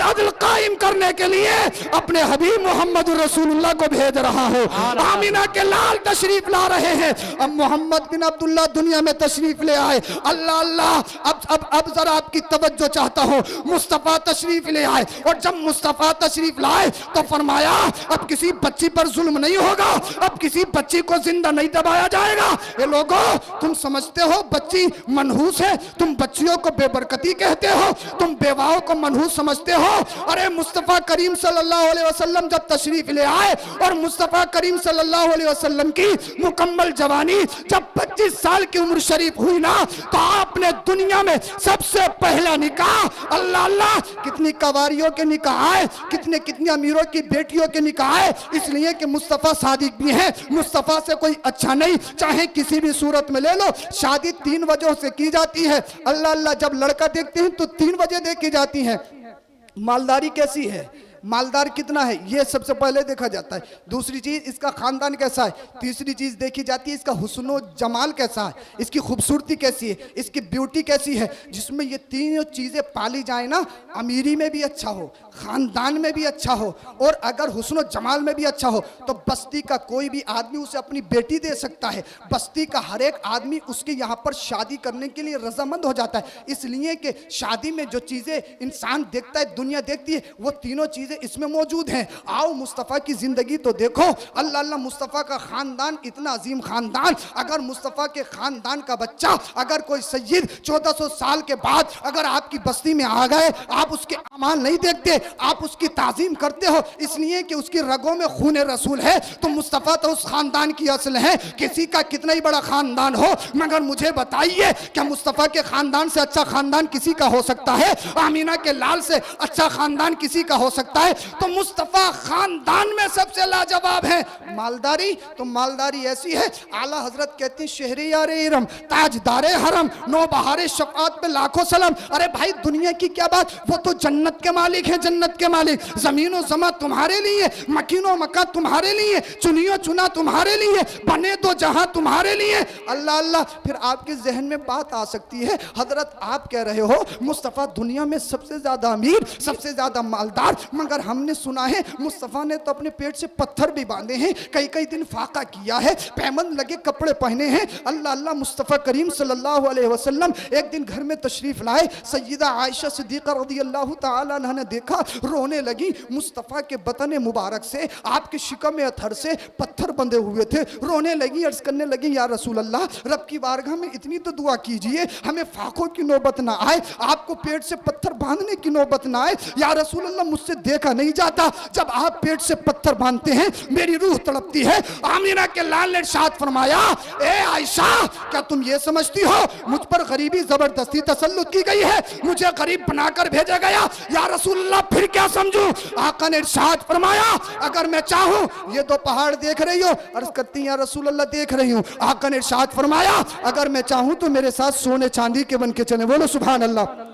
आदल कायम करने के लिए अपने हबीब मोहम्मद रसूलुल्लाह को भेज रहा हूँ। आमिना के लाल तशरीफ ला रहे हैं, अब मोहम्मद बिन अब्दुल्ला दुनिया में तशरीफ ले आए। अल्लाह अल्लाह अब जरा आपकी तवज्जो चाहता हूँ, मुस्तफ़ा तशरीफ ले आए, और जब मुस्तफ़ा तशरीफ लाए तो फरमाया अब किसी बच्ची पर जुल्म नहीं होगा, अब किसी बच्ची को जिंदा नहीं दबाया जाएगा। ये लोगों तुम समझते हो बच्ची मनहूस है, तुम बच्चियों को बेबरकती कहते हो, तुम बेवाओं को मनहूस समझते हो। अरे मुस्तफ़ा करीम सल्लल्लाहु अलैहि वसल्लम जब तशरीफ ले आए और मुस्तफ़ा करीम सल्लल्लाहु अलैहि वसल्लम की मुकम्मल जवानी जब 25 साल की उम्र शरीफ हुई ना, तो आपने दुनिया में सबसे पहला निकाह, अल्लाह अल्लाह कितनी कवारियों के निकाह आए, कितनी अमीरों की बेटियों के निकाह आए, इसलिए कि मुस्तफ़ा सादिक भी है, मुस्तफ़ा से कोई अच्छा नहीं, चाहे किसी भी सूरत में ले लो। शादी 3 वजहों से की जाती है, अल्लाह अल्लाह जब लड़का देखते हैं तो 3 वजह देखी जाती है। मालदारी कैसी है, मालदार कितना है, ये सबसे पहले देखा जाता है। दूसरी चीज इसका खानदान कैसा है, तीसरी चीज देखी जाती है इसका हुस्नो जमाल कैसा है, इसकी खूबसूरती कैसी है, इसकी ब्यूटी कैसी है। जिसमें ये तीनों चीजें पाली जाए ना, अमीरी में भी अच्छा हो, खानदान में भी अच्छा हो, और अगर हुस्नो जमाल में भी अच्छा हो, तो बस्ती का कोई भी आदमी उसे अपनी बेटी दे सकता है। बस्ती का हर एक आदमी उसके यहाँ पर शादी करने के लिए रजामंद हो जाता है, इसलिए कि शादी में जो चीजें इंसान देखता है, दुनिया देखती है, वो तीनों चीजें इसमें मौजूद हैं। आओ मुस्तफ़ा की जिंदगी तो देखो, अल्लाह अल्लाह मुस्तफ़ा का खानदान इतना अजीम खानदान, अगर मुस्तफ़ा के खानदान का बच्चा, अगर कोई सैयद 1400 साल के बाद अगर आपकी बस्ती में आ गए, आप उसके अमाल नहीं देखते, आप उसकी ताजीम करते हो, इसलिए कि उसकी रगों में खून रसूल है। तो मुस्तफ़ा तो उस खानदान की असल है, किसी का कितना ही बड़ा खानदान हो, मगर मुझे बताइए क्या मुस्तफ़ा के खानदान से अच्छा खानदान किसी का हो सकता है? आमीना के लाल से अच्छा खानदान किसी का हो सकता है? तो मुस्तफ़ा खानदान में सबसे लाजवाब है, मालदारी, तो मालदारी ऐसी है, आला हजरत कहते हैं शहरियारे इरम ताजदारे हरम नो बहारे शफात पे लाखों सलाम। अरे भाई दुनिया की क्या बात, वो तो जन्नत के मालिक हैं, जन्नत के मालिक। जमीनो जमा तुम्हारे लिए, मकीनो मक्का तुम्हारे लिए, चुनियो चुना तुम्हारे लिए, बने दो जहां तुम्हारे लिए। अल्लाह अल्लाह। फिर आपके जहन में बात आ सकती है, हजरत आप कह रहे हो मुस्तफ़ा दुनिया में सबसे ज्यादा अमीर, सबसे ज्यादा मालदार, मगर हमने सुना है मुस्तफ़ा ने तो अपने पेट से पत्थर भी बांधे हैं, कई कई दिन फाका किया है, पैमंद लगे कपड़े पहने हैं। अल्लाह अल्लाह। मुस्तफ़ा करीम सल्लल्लाहु अलैहि वसल्लम एक दिन घर में तशरीफ लाए, सय्यदा आयशा सिद्दीक़ा रज़ियल्लाहु ताला अन्हा ने देखा, रोने लगी। मुस्तफ़ा के बतन मुबारक से, आपके शिकम अथर से पत्थर बंधे हुए थे, रोने लगी, अर्ज करने लगी या रसूल अल्लाह, रब की बारगाह में इतनी तो दुआ कीजिए हमें फाकों की नौबत ना आए, आपको पेट से पत्थर बांधने की नौबत ना आए। या रसूल अल्लाह मुझसे देखा नहीं जाता, जब आप पेट से पत्थर बांधते हैं मेरी रूह तड़पती है। आमिना के लाल ने इरशाद फरमाया, ए आयशा क्या तुम ये समझती हो मुझ पर गरीबी जबरदस्ती तसल्लुत की गई है, मुझे गरीब बनाकर भेजा गया? या रसूल अल्लाह फिर क्या समझूं? आका ने इरशाद फरमाया, अगर मैं चाहूं, ये तो पहाड़ देख रही हो, अर्ज करती या रसूल अल्लाह देख रही हूं। आका ने इरशाद फरमाया, अगर मैं चाहूं तो मेरे साथ सोने चांदी के बन के चले। बोलो सुभान अल्लाह।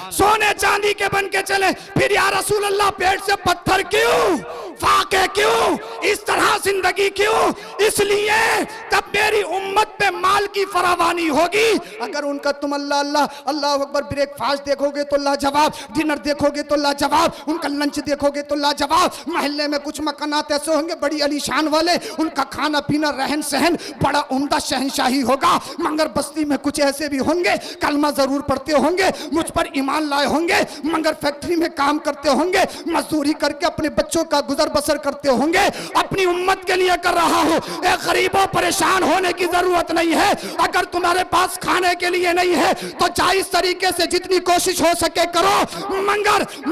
सोने चांदी के बन के चले। फिर या रसूल अल्लाह पेट से पत्थर क्यों, फाके क्यों, इस तरह जिंदगी क्यों? इसलिए तब मेरी उम्मत पे माल की फरावानी होगी। अगर उनका तुम अल्लाह अल्लाह अल्लाह अकबर ब्रेकफास्ट देखोगे तो लाजवाब, डिनर देखोगे तो लाजवाब, उनका लंच देखोगे तो लाजवाब। मोहल्ले में कुछ मकानात ऐसे होंगे बड़ी अलीशान वाले, उनका खाना पीना रहन सहन बड़ा उम्दा शहनशाही होगा, मगर बस्ती में कुछ ऐसे भी होंगे कलमा जरूर पढ़ते होंगे, मुझ पर ईमान लाए होंगे, मगर फैक्ट्री में काम करते होंगे, मजदूरी करके अपने बच्चों का गुजर बसर करते होंगे। अपनी उम्मत के लिए कर रहा हूं। गरीबों परेशान होने की जरूरत नहीं है। अगर तुम्हारे पास खाने के लिए नहीं है तो जायज तरीके से जितनी कोशिश हो सके करो,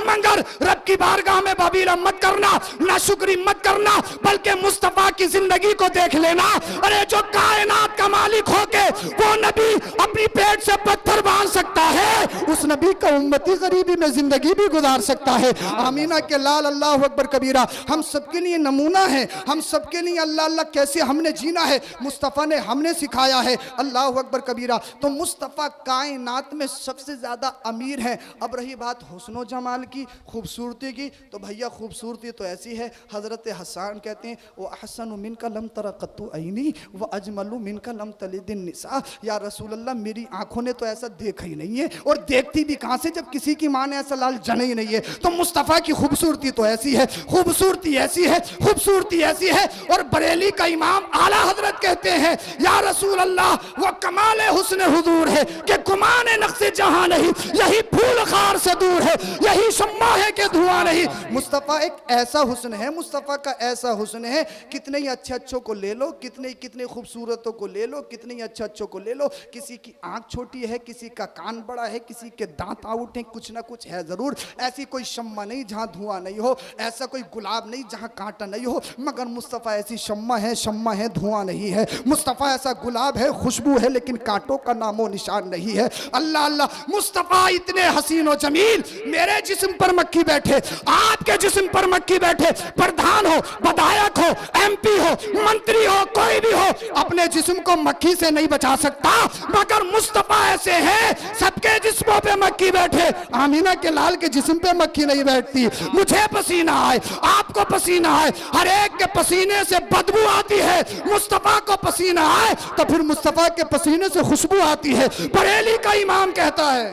मगर रब की बारगाह में बबीला मत करना, नाशुक्री मत करना, बल्कि मुस्तफा की जिंदगी को देख लेना। अरे जो कायनात का मालिक होके वो नबी अपनी पेट से पत्थर बांध सकता है, उस नबी का उम्मती गरीबी में जिंदगी भी गुजार सकता है। आमीना के लाल अल्लाह अकबर कबीरा हम सबके लिए नमूना है, हम सबके लिए अल्लाह अल्लाह कैसे हमने जीना है मुस्तफ़ा ने हमने सिखाया है। अल्लाह अकबर कबीरा। तो मुस्तफ़ा कायनात में सबसे ज़्यादा अमीर है। अब रही बात हुस्न जमाल की, खूबसूरती की, तो भैया खूबसूरती तो ऐसी है, हज़रत हसन कहते हैं वो अहसन मिन का लम तरक़त्तु ऐनी व अजमलु मिन का लम तलिदिन निसा। या रसूल अल्लाह मेरी आंखों ने तो ऐसा देखा ही नहीं है, और देखती भी कहाँ से जब किसी की माँ ने ऐसा लाल जने ही नहीं है। तो मुस्तफ़ा की खूबसूरती तो ऐसी है, खूबसूरती ऐसी है, खूबसूरती ऐसी है। और बरेली का इमाम आला हजरत कहते हैं या रसूल अल्लाह वो कमाल हुस्न हुजूर है कि गुमाने नक्शे जहां नहीं, यही फूल खार से दूर है, यही शम्मा है कि धुआं नहीं। मुस्तफ़ा एक ऐसा हुस्न है, मुस्तफ़ा का ऐसा हुस्न है, कितने ही अच्छे अच्छों को ले लो, कितने खूबसूरतों को ले लो, कितने ही अच्छे अच्छों को ले लो, किसी की आंख छोटी है, किसी का कान बड़ा है, किसी के दांत आउट हैं, कुछ ना कुछ है जरूर। ऐसी कोई शम्मा नहीं जहां धुआं नहीं हो, ऐसा कोई गुलाब नहीं जहां कांटा नहीं हो, मगर मुस्तफ़ा ऐसी शम्मा है धुआं नहीं है। मुस्तफ़ा ऐसा गुलाब है, खुशबू है, लेकिन कांटों का नामो निशान नहीं है। अल्लाह अल्लाह। मुस्तफ़ा इतने हसीन और जमील, मेरे जिस्म पर मक्खी बैठे, आपके जिस्म पर मक्खी बैठे, प्रधान हो, विधायक हो, MP हो, मंत्री हो, कोई भी हो, अपने जिस्म को मक्खी से नहीं बचा सकता, मगर मुस्तफ़ा ऐसे हैं सबके जिस्मों पे मक्खी बैठे। आमीना के लाल के जिस्म पे मक्खी नहीं बैठती। मुझे पसीना आए, आपको पसीना आए, हर एक के पसीने से बदबू आती है, मुस्तफ़ा को पसीना आए तो फिर मुस्तफ़ा के पसीने से खुशबू आती है। बरेली का इमाम कहता है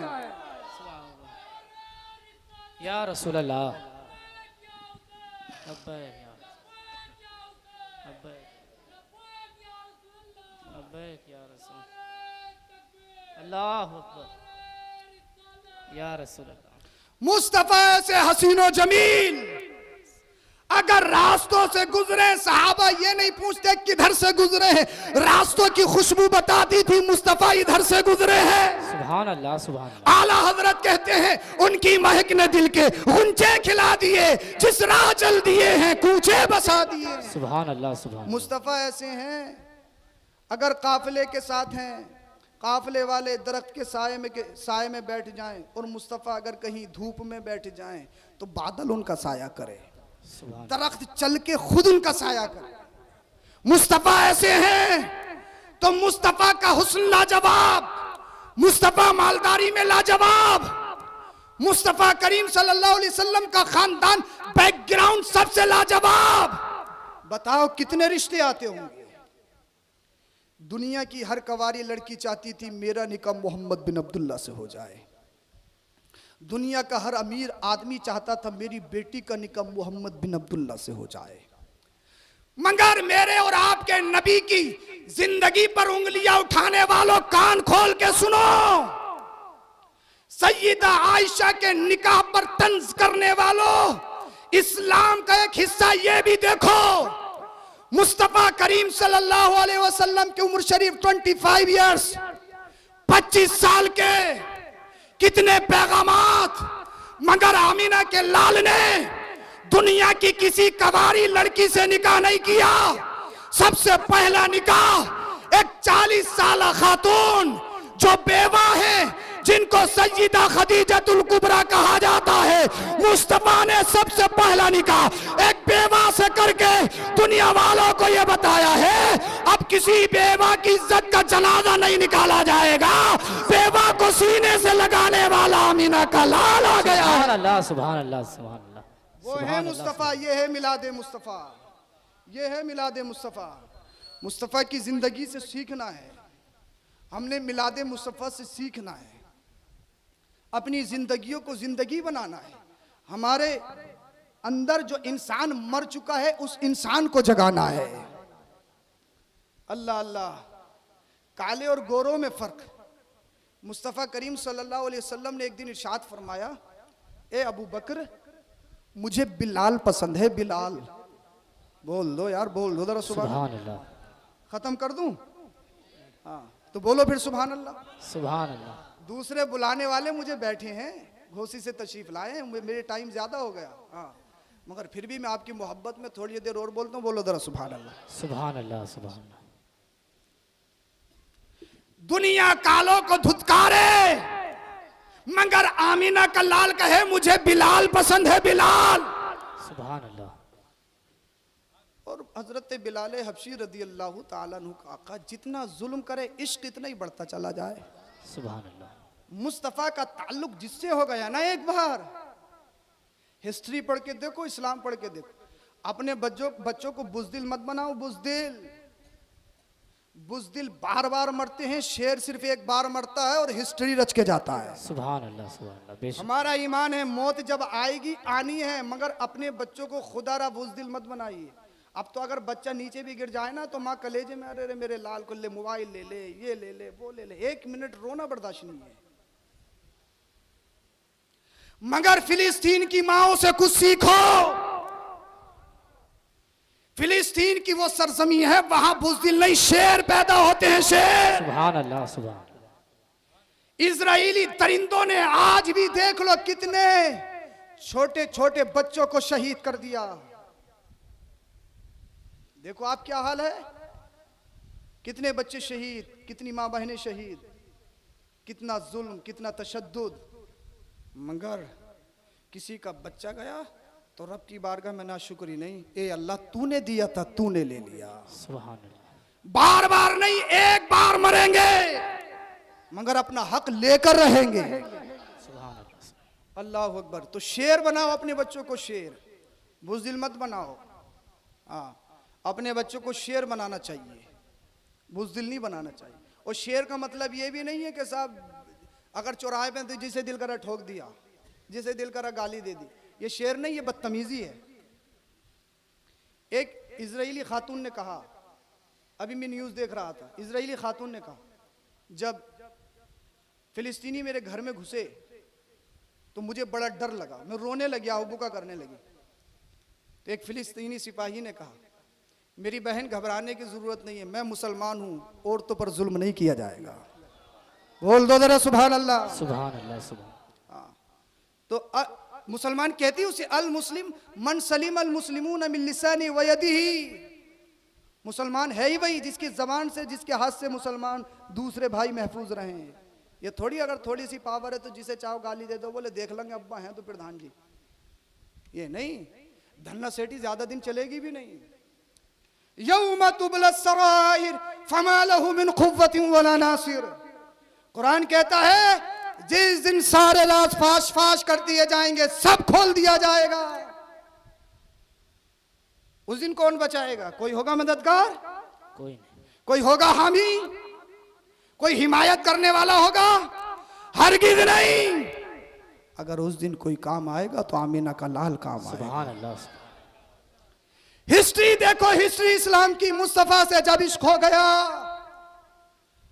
या रसूल अल्लाह अल्लाह या रसूल अल्लाह। मुस्तफ़ा से हसीनो जमील अगर रास्तों से गुजरे, सहाबा ये नहीं पूछते किधर से गुजरे हैं, रास्तों की खुशबू बताती थी मुस्तफ़ा इधर से गुजरे हैं। सुभान अल्लाह सुभान अल्लाह। आला हजरत कहते हैं उनकी महक ने दिल के गुंजे खिला दिए, जिस राह चल दिए हैं कूचे बसा दिए। सुभान अल्लाह सुभान। मुस्तफ़ा ऐसे हैं, अगर काफिले के साथ हैं, काफिले वाले दरख्त के साए में बैठ जाएं, और मुस्तफ़ा अगर कहीं धूप में बैठ जाएं तो बादल उनका साया करे, दरख्त चल के खुद उनका साया करे। मुस्तफा ऐसे हैं तो मुस्तफा का हुस्न लाजवाब, मुस्तफा मालदारी में लाजवाब, मुस्तफा करीम सल्लल्लाहु अलैहि वसल्लम का खानदान बैकग्राउंड सबसे लाजवाब। बताओ कितने रिश्ते आते होंगे। दुनिया की हर कवारी लड़की चाहती थी मेरा निकाह मोहम्मद बिन अब्दुल्ला से हो जाए। दुनिया का हर अमीर आदमी चाहता था मेरी बेटी का निकाह मोहम्मद बिन अब्दुल्ला से हो जाए। मगर मेरे और आपके नबी की जिंदगी पर उंगलियां उठाने वालों कान खोल के सुनो। सैयदा आयशा के निकाह पर तंज करने वालों, इस्लाम का एक हिस्सा ये भी देखो। मुस्तफा करीम सल्लल्लाहु अलैहि वसल्लम की उम्र शरीफ 25 इयर्स, 25 साल के, कितने पैगामात, मगर आमीना के लाल ने दुनिया की किसी कवारी लड़की से निकाह नहीं किया। सबसे पहला निकाह एक 40 साल खातून जो बेवा है, जिनको सय्यदा खदीजतुल कुबरा कहा जाता है, मुस्तफा ने सबसे पहला निकाह एक बेवा से करके दुनिया वालों को यह बताया है अब किसी बेवा की इज्जत का जनाजा नहीं निकाला जाएगा। बेवा को सीने से लगाने वाला आमीना का लाल आ गया है। सुभान अल्लाह, सुभान अल्लाह, सुभान अल्लाह। वो है मुस्तफ़ा, ये है मिलादे मुस्तफ़ा, ये है मिलादे मुस्तफ़ा। मुस्तफ़ा की ज़िंदगी से सीखना है, हमने मिलादे मुस्तफ़ा से सीखना है, अपनी ज़िंदगियों को ज़िंदगी बनाना है। हमारे अंदर जो इंसान मर चुका है उस इंसान को जगाना है। अल्लाह अल्लाह। काले और गोरों में फ़र्क। मुस्तफ़ा करीम सल्लल्लाहु अलैहि वसल्लम ने एक दिन इरशाद फरमाया, ए अबू बकर मुझे बिलाल पसंद है। बिलाल बोल दो यार, बोल दो जरा सुभान अल्लाह। खत्म कर दूं? हाँ तो बोलो फिर सुभान अल्लाह। सुभान अल्लाह। दूसरे बुलाने वाले मुझे बैठे हैं, घोसी से तशरीफ लाए हैं, मेरे टाइम ज्यादा हो गया। हाँ मगर फिर भी मैं आपकी मोहब्बत में थोड़ी देर और बोलता हूँ, बोलो जरा सुभान अल्लाह। सुभान अल्लाह, सुभान अल्लाह। दुनिया कालों को धुतकारे, मगर आमीना का लाल कहे मुझे बिलाल पसंद है। बिलाल सुभान अल्लाह। और हजरत बिलाल हबशी रदी अल्लाह ताला अन्हु का आका जितना जुल्म करे इश्क इतना ही बढ़ता चला जाए। सुभान अल्लाह। मुस्तफ़ा का ताल्लुक जिससे हो गया ना, एक बार हिस्ट्री पढ़ के देखो, इस्लाम पढ़ के देखो। अपने बच्चों को बुज़दिल मत बनाओ। बुज़दिल बार बार मरते हैं, शेर सिर्फ एक बार मरता है और हिस्ट्री रच के जाता है। सुभान अल्लाह, सुभान अल्लाह। बेशक हमारा ईमान है मौत जब आएगी आनी है, मगर अपने बच्चों को खुदारा बुज़दिल मत बनाइए। अब तो अगर बच्चा नीचे भी गिर जाए ना तो माँ कलेजे में अरे मेरे लाल को ले, मोबाइल ले ले, ये ले ले, वो ले ले, 1 मिनट रोना बर्दाश्त नहीं है। मगर फिलिस्तीन की माओं से कुछ सीखो। फिलिस्तीन की वो सरजमी है, वहां बुज़दिल नहीं शेर पैदा होते हैं, शेर। सुभान अल्लाह, सुभान अल्लाह। इजराइली दरिंदों ने आज भी देख लो कितने छोटे छोटे बच्चों को शहीद कर दिया। देखो आप क्या हाल है, कितने बच्चे शहीद, कितनी माँ बहनें शहीद, कितना जुल्म, कितना तशद्दुद। मगर किसी का बच्चा गया तो रब की बारगाह में नाशुक्री नहीं, ए अल्लाह तूने दिया था तूने ले लिया। सुभान अल्लाह। बार बार नहीं, एक बार मरेंगे मगर अपना हक लेकर रहेंगे। सुभान अल्लाह। अल्लाह अकबर। तो शेर बनाओ अपने बच्चों को, शेर, बुज़दिल मत बनाओ। हाँ अपने बच्चों को शेर बनाना चाहिए, बुज़दिल नहीं बनाना चाहिए। और शेर का मतलब ये भी नहीं है कि साहब अगर चौराहे पे तो जिसे दिल करा ठोक दिया, जिसे दिल करा गाली दे दी, ये शेर नहीं, ये बदतमीजी है। एक इजरायली खातून ने कहा, अभी मैं न्यूज़ देख रहा था, इजरायली खातून ने कहा जब फिलिस्तीनी मेरे घर में घुसे तो मुझे बड़ा डर लगा, मैं रोने लगी, आहुबुका करने लगी। तो एक फिलिस्तीनी सिपाही ने कहा मेरी बहन घबराने की जरूरत नहीं है, मैं मुसलमान हूं, औरतों पर जुल्म नहीं किया जाएगा। बोल दो जरा सुभान अल्लाह। सुभान अल्लाह, सुभान। तो मुसलमान कहती है उसे अल मुस्लिम मन सलीम अल मुस्लिमून मिन लिसानी व यदिही। मुसलमान है ही वही जिसकी जबान से, जिसके हाथ से मुसलमान दूसरे भाई महफूज रहे हैं। ये थोड़ी अगर थोड़ी सी पावर है तो जिसे चाहो गाली दे दो, बोले देख लेंगे अब्बा हैं तो प्रधान जी, ये नहीं। धन्ना सेठी ज्यादा दिन चलेगी भी नहीं। यौम तुबला सराइर फमा लहु मिन कुव्वतिन वला नासिर। कुरान कहता है जिस दिन सारे राज फाश फाश कर दिए जाएंगे, सब खोल दिया जाएगा, उस दिन कौन बचाएगा? कोई होगा मददगार? कोई नहीं। कोई होगा हामी? कोई हिमायत करने वाला होगा? हरगिज नहीं। अगर उस दिन कोई काम आएगा तो आमीना का लाल काम आएगा। सुभान अल्लाह। हिस्ट्री देखो, हिस्ट्री इस्लाम की। मुस्तफा से जब इश्क हो गया,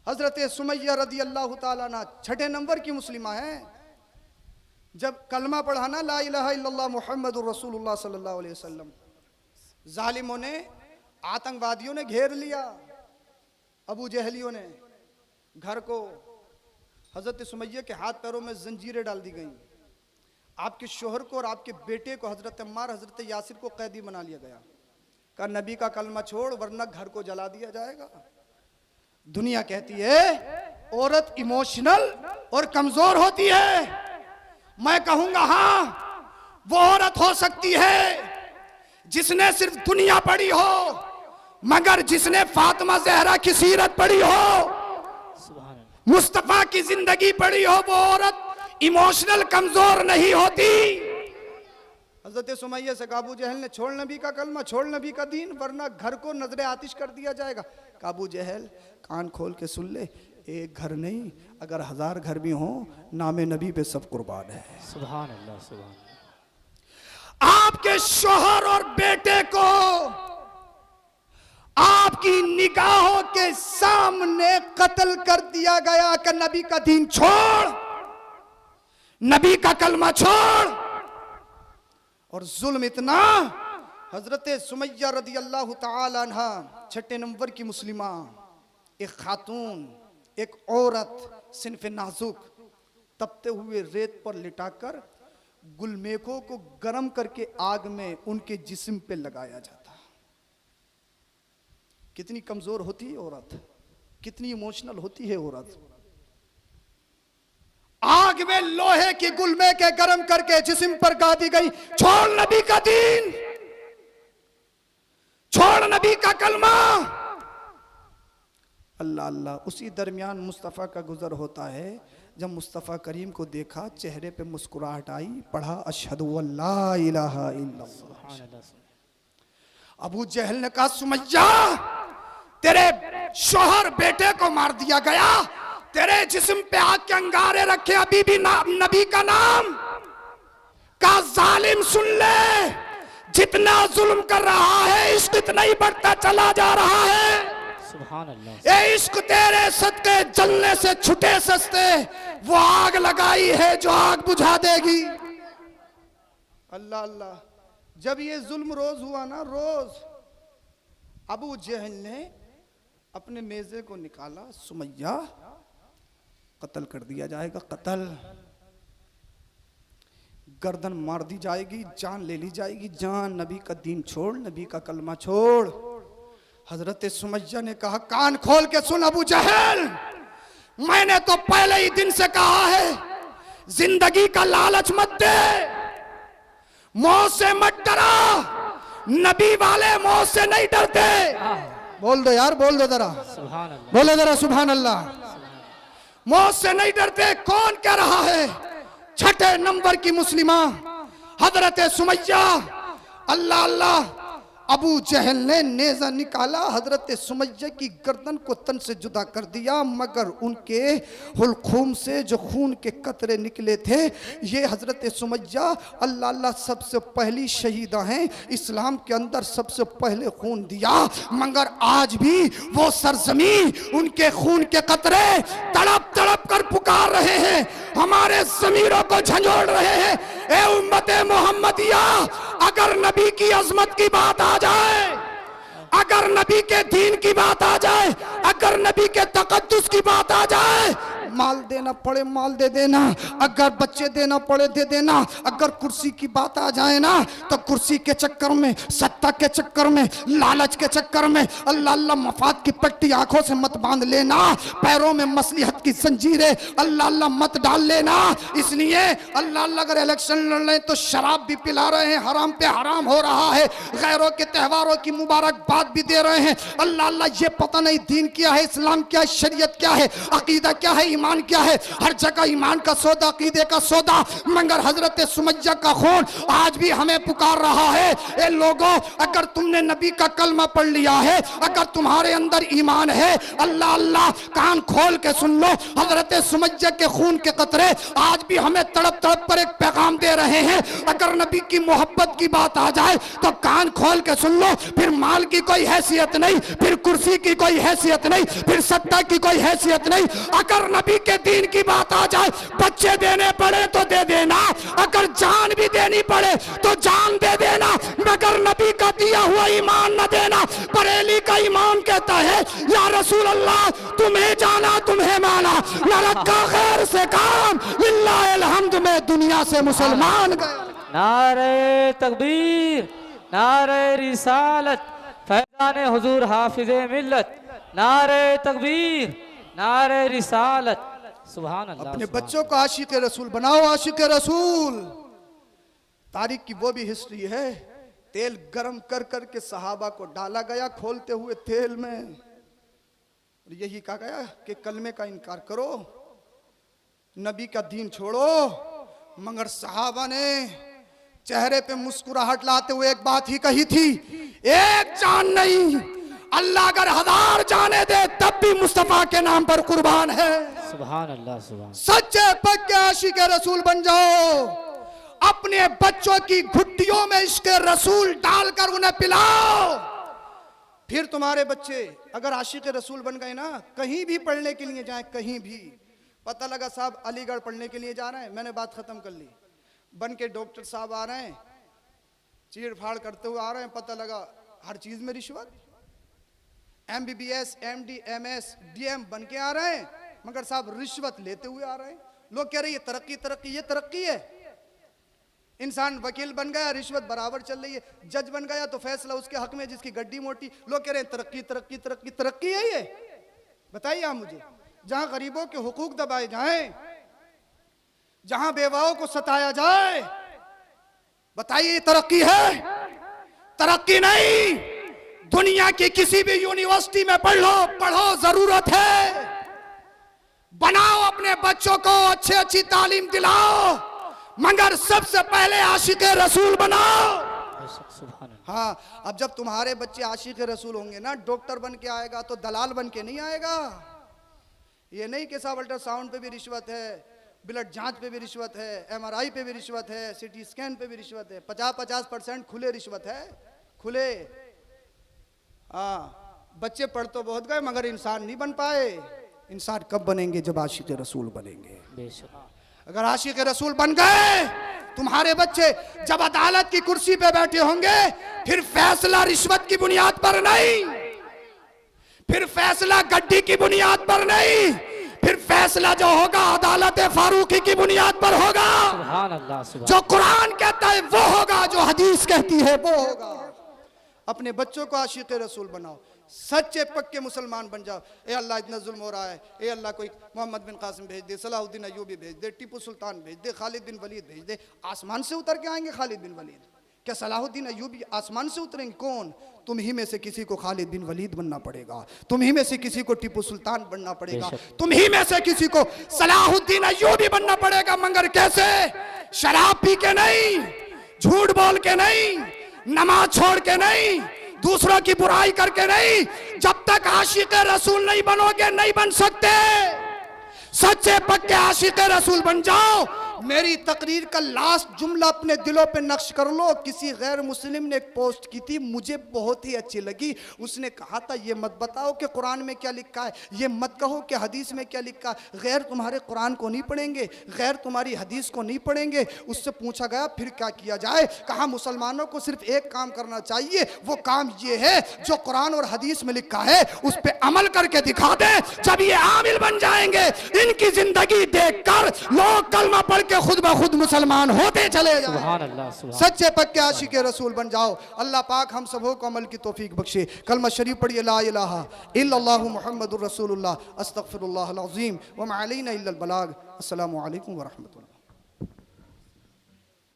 हजरत सुमैया रदी अल्लाह ताला अन्हा 6 नंबर की मुस्लिमा है। जब कलमा पढ़ा ना, ला इलाहा इल्लल्लाह मुहम्मदुर रसूलुल्लाह सल्लल्लाहु अलैहि वसल्लम, जालिमों ने, आतंकवादियों ने घेर लिया, अबू जहलियों ने घर को। हजरत सुमैया के हाथ पैरों में जंजीरें डाल दी गईं। आपके शोहर को और आपके बेटे को, हजरत अम्मार, हजरत यासिर को कैदी बना लिया गया। कहा नबी का कलमा छोड़ वरना घर को जला दिया जाएगा। दुनिया कहती है औरत इमोशनल और कमजोर होती है। मैं कहूंगा हाँ, वो औरत हो सकती है जिसने सिर्फ दुनिया पढ़ी हो, मगर जिसने फातिमा ज़हरा की सीरत पढ़ी हो, मुस्तफा की जिंदगी पढ़ी हो, वो औरत इमोशनल कमजोर नहीं होती। हजरत सुमैया से काबू जहल ने, छोड़ नबी का कलमा, छोड़ नबी का दीन, वरना घर को नजरे आतिश कर दिया जाएगा। काबू जहल कान खोल के सुन ले, एक घर नहीं, अगर 1000 घर भी हो, नामे नबी पे सब कुर्बान है। सुभान अल्लाह, सुभान। आपके शोहर और बेटे को आपकी निगाहों के सामने कत्ल कर दिया गया कि नबी का दीन छोड़, नबी का कलमा छोड़। और जुल्म इतना, हजरत सुमैया रदी अल्लाह ताला अन्हा 6 नंबर की मुस्लिमा, एक खातून, एक औरत, सिन्फ नाजुक, तपते हुए रेत पर लिटाकर गुलमेखों को गर्म करके आग में उनके जिस्म पे लगाया जाता। कितनी कमजोर होती है औरत, कितनी इमोशनल होती है औरत। आग में लोहे की गुलमे के गर्म करके जिस्म पर गा दी गई, छोड़ नबी का दीन, छोड़ नबी का कलमा। अल्लाह अल्लाह। उसी दरमियान मुस्तफ़ा का गुजर होता है। जब मुस्तफ़ा करीम को देखा, चेहरे पे मुस्कुराहट आई, पढ़ा अशहदु अल्ला इलाहा इल्लल्लाह। अबू जहल ने कहा सुमैया, तेरे शोहर बेटे को मार दिया गया, तेरे जिस्म पे आग के अंगारे रखे, अभी भी नबी का नाम का जालिम सुन ले, जितना जुल्म कर रहा है इश्क इतना ही बढ़ता चला जा रहा है। सुभान अल्लाह। ये इश्क तेरे सदके जलने से छुटे सस्ते, वो आग लगाई है जो आग बुझा देगी। अल्लाह अल्लाह। जब ये जुल्म रोज हुआ ना, रोज, अबू जहल ने अपने नेज़े को निकाला, सुमैया कत्ल कर दिया जाएगा, कत्ल, गर्दन मार दी जाएगी, जान ले ली जाएगी, जान। नबी का दीन छोड़, नबी का कलमा छोड़। हजरत सुमैया ने कहा कान खोल के सुन अबू जहल, मैंने तो पहले ही दिन से कहा है जिंदगी का लालच मत दे, मौत से मत डरा, नबी वाले मौत से नहीं डरते। बोल दो यार, बोल दो जरा, सुभान अल्लाह, बोलो जरा सुभान अल्लाह। मौत से नहीं डरते। कौन कह रहा है? 6 नंबर की मुस्लिमा हजरत सुमैया। अल्लाह अल्लाह। अबू जहल ने नेज़ा निकाला, हजरत सुमैया की गर्दन को तन से जुदा कर दिया, मगर उनके हुलखूम से जो खून के कतरे निकले थे, ये हजरत सुमैया अल्लाह अल्लाह सबसे पहली शहीदा हैं, इस्लाम के अंदर सबसे पहले खून दिया, मगर आज भी वो सरजमी उनके खून के कतरे तड़प तड़प कर पुकार रहे हैं, हमारे ज़मीरों को झंझोड़ रहे हैं। ए उम्मते मोहम्मदिया, अगर नबी की अजमत की बात आ जाए, अगर नबी के दीन की बात आ जाए, अगर नबी के तकद्दुस की बात आ जाए, माल देना पड़े माल दे देना, अगर बच्चे देना पड़े दे देना, अगर कुर्सी की बात आ जाए ना तो कुर्सी के चक्कर में, सत्ता के चक्कर में, लालच के चक्कर में अल्लाह अल्लाह मफाद की पट्टी आंखों से मत बांध लेना, पैरों में मसलिहत की जंजीरें अल्लाह अल्लाह मत डाल लेना। इसलिए अल्लाह अल्लाह अगर इलेक्शन लड़ रहे तो शराब भी पिला रहे हैं, हराम पे हराम हो रहा है, गैरों के त्योहारों की मुबारकबाद भी दे रहे हैं। अल्लाह अल्लाह ये पता नहीं दीन क्या है, इस्लाम क्या है, शरीयत क्या है, अकीदा क्या है, ईमान क्या है। हर जगह ईमान का सौदा, अकीदे का सौदा, मगर हजरत सुमैया का खून आज भी हमें पुकार रहा है। ए लोगों, अगर तुमने नबी का कलमा पढ़ लिया है, अगर तुम्हारे अंदर ईमान है, अल्लाह अल्लाह कान खोल के सुन लो, हजरत सुमैया के खून के कतरे आज भी हमें तड़प तड़प पर एक पैगाम दे रहे हैं। अगर नबी की मोहब्बत की बात आ जाए तो कान खोल के सुन लो, फिर माल की कोई हैसियत नहीं, फिर कुर्सी की कोई हैसियत नहीं, फिर सत्ता की कोई हैसियत नहीं। अगर नबी के दीन की बात आ जाए, बच्चे देने पड़े तो दे देना, अगर जान भी देनी पड़े तो जान दे देना, मगर नबी का दिया हुआ ईमान न देना। बरेली का ईमान कहता है या रसूल अल्लाह तुम्हें जाना तुम्हें माना, न रखा खैर से काम, लिल्लाह अलहम्द में दुनिया से मुसलमान गए। नारे तकबीर, नारे रिसालत, फैजान हुजूर हाफिज़े मिल्लत, नारे तकबीर, नारे रिसालत, सुभान अल्लाह। अपने बच्चों को आशिक रसूल बनाओ, आशिक रसूल। तारीख की वो भी हिस्ट्री है, तेल गरम कर कर के सहाबा को डाला गया खोलते हुए तेल में, यही कहा गया कि कलमे का इनकार करो, नबी का दीन छोड़ो। मगर सहाबा ने चेहरे पे मुस्कुराहट लाते हुए एक बात ही कही थी, एक जान नहीं, अल्लाह अगर 1000 जाने दे तब भी मुस्तफा के नाम पर कुर्बान है। सुभान अल्लाह, सुभान। सच्चे पक्के आशिक रसूल बन जाओ, अपने बच्चों की घुट्टियों में इश्क रसूल डालकर उन्हें पिलाओ, फिर तुम्हारे बच्चे अगर आशिक रसूल बन गए ना, कहीं भी पढ़ने के लिए जाए, कहीं भी पता लगा साहब अलीगढ़ पढ़ने के लिए जा रहे हैं, मैंने बात खत्म कर ली, बन के डॉक्टर साहब आ रहे हैं, चीड़ फाड़ करते हुए आ रहे हैं, पता लगा हर चीज में रिश्वत, MBBS MD MS DM बन के आ रहे हैं, मगर साहब रिश्वत लेते हुए आ रहे हैं। लोग कह रहे हैं तरक्की तरक्की, ये तरक्की है? इंसान वकील बन गया, रिश्वत बराबर चल रही है, जज बन गया तो फैसला उसके हक में जिसकी गड्डी मोटी, लोग कह रहे हैं तरक्की तरक्की तरक्की, तरक्की है ये? बताइए आप मुझे। जहां गरीबों के हुकूक दबाए जाएं, जहां बेवाओं को सताया जाए, बताइए ये तरक्की है? तरक्की नहीं। दुनिया की किसी भी यूनिवर्सिटी में पढ़ लो, पढ़ो, जरूरत है, बनाओ अपने बच्चों को अच्छी अच्छी तालीम दिलाओ, मगर सबसे पहले आशिक रसूल बनाओ। हाँ, अब जब तुम्हारे बच्चे आशिक रसूल होंगे ना, डॉक्टर बन के आएगा तो दलाल बन के नहीं आएगा। ये नहीं कि साहब अल्ट्रासाउंड पे भी रिश्वत है, ब्लड जांच पे भी रिश्वत है, MRI पे भी रिश्वत है, CT स्कैन पे भी रिश्वत है, 50-50% खुले रिश्वत है, खुले। हाँ, बच्चे पढ़ तो बहुत गए मगर इंसान नहीं बन पाए। इंसान कब बनेंगे? जब आशिक रसूल बनेंगे। अगर आशिक रसूल बन गए तुम्हारे बच्चे, जब अदालत की कुर्सी पे बैठे होंगे, फिर फैसला रिश्वत की बुनियाद पर नहीं, फिर फैसला गड्डी की बुनियाद पर नहीं, फिर फैसला जो होगा अदालत फारूकी की बुनियाद पर होगा। सुभान अल्लाह, सुभान। जो कुरान कहता है वो होगा, जो हदीस कहती है वो होगा। अपने बच्चों को आशिक रसूल बनाओ, सच्चे पक्के मुसलमान बन जाओ। ए अल्लाह इतना जुल्म हो रहा है, ए अल्लाह कोई मोहम्मद बिन कासिम भेज दे, सलाहुद्दीन अय्यूबी भेज दे, टीपू सुल्तान भेज दे, खालिद बिन वलीद भेज दे। आसमान से उतर के आएंगे खालिद बिन वलीद? क्या सलाहुद्दीन अय्यूबी आसमान से उतरेंगे? कौन? तुम ही में से किसी को खालिद बिन वलीद बनना पड़ेगा, तुम ही में से किसी को टीपू सुल्तान बनना पड़ेगा, तुम ही में से किसी को सलाहुद्दीन अय्यूबी बनना पड़ेगा। मगर कैसे? शराब पी के नहीं, झूठ बोल के नहीं, नमाज छोड़ के नहीं, दूसरों की बुराई करके नहीं। जब तक आशिक रसूल नहीं बनोगे नहीं बन सकते। सच्चे पक्के आशिक रसूल बन जाओ, मेरी तकरीर का लास्ट जुमला अपने दिलों पे नक्श कर लो। किसी गैर मुस्लिम ने एक पोस्ट की थी, मुझे बहुत ही अच्छी लगी। उसने कहा था ये मत बताओ कि कुरान में क्या लिखा है, ये मत कहो कि हदीस में क्या लिखा है। गैर तुम्हारे कुरान को नहीं पढ़ेंगे, गैर तुम्हारी हदीस को नहीं पढ़ेंगे। उससे पूछा गया फिर क्या किया जाए। कहा मुसलमानों को सिर्फ एक काम करना चाहिए, वो काम ये है जो कुरान और हदीस में लिखा है उस पे अमल करके दिखा दे। जब ये आमिल बन जाएंगे, इनकी जिंदगी देखकर लोग कलमा पढ़ के खुद ब खुद मुसलमान होते चले जाएं। सुभान अल्लाह, सुभान सच्चे पक्के आशिक़े रसूल बन जाओ। अल्लाह पाक हम सबों को अमल की तौफीक बख्शे। कलमा शरीफ पढ़िए, ला इलाहा इल्लल्लाहु मुहम्मदुर रसूलुल्लाह अस्तगफिरुल्लाहल अज़ीम व मा अलैना इल्लल बलाग। अस्सलामु अलैकुम व रहमतुल्लाह।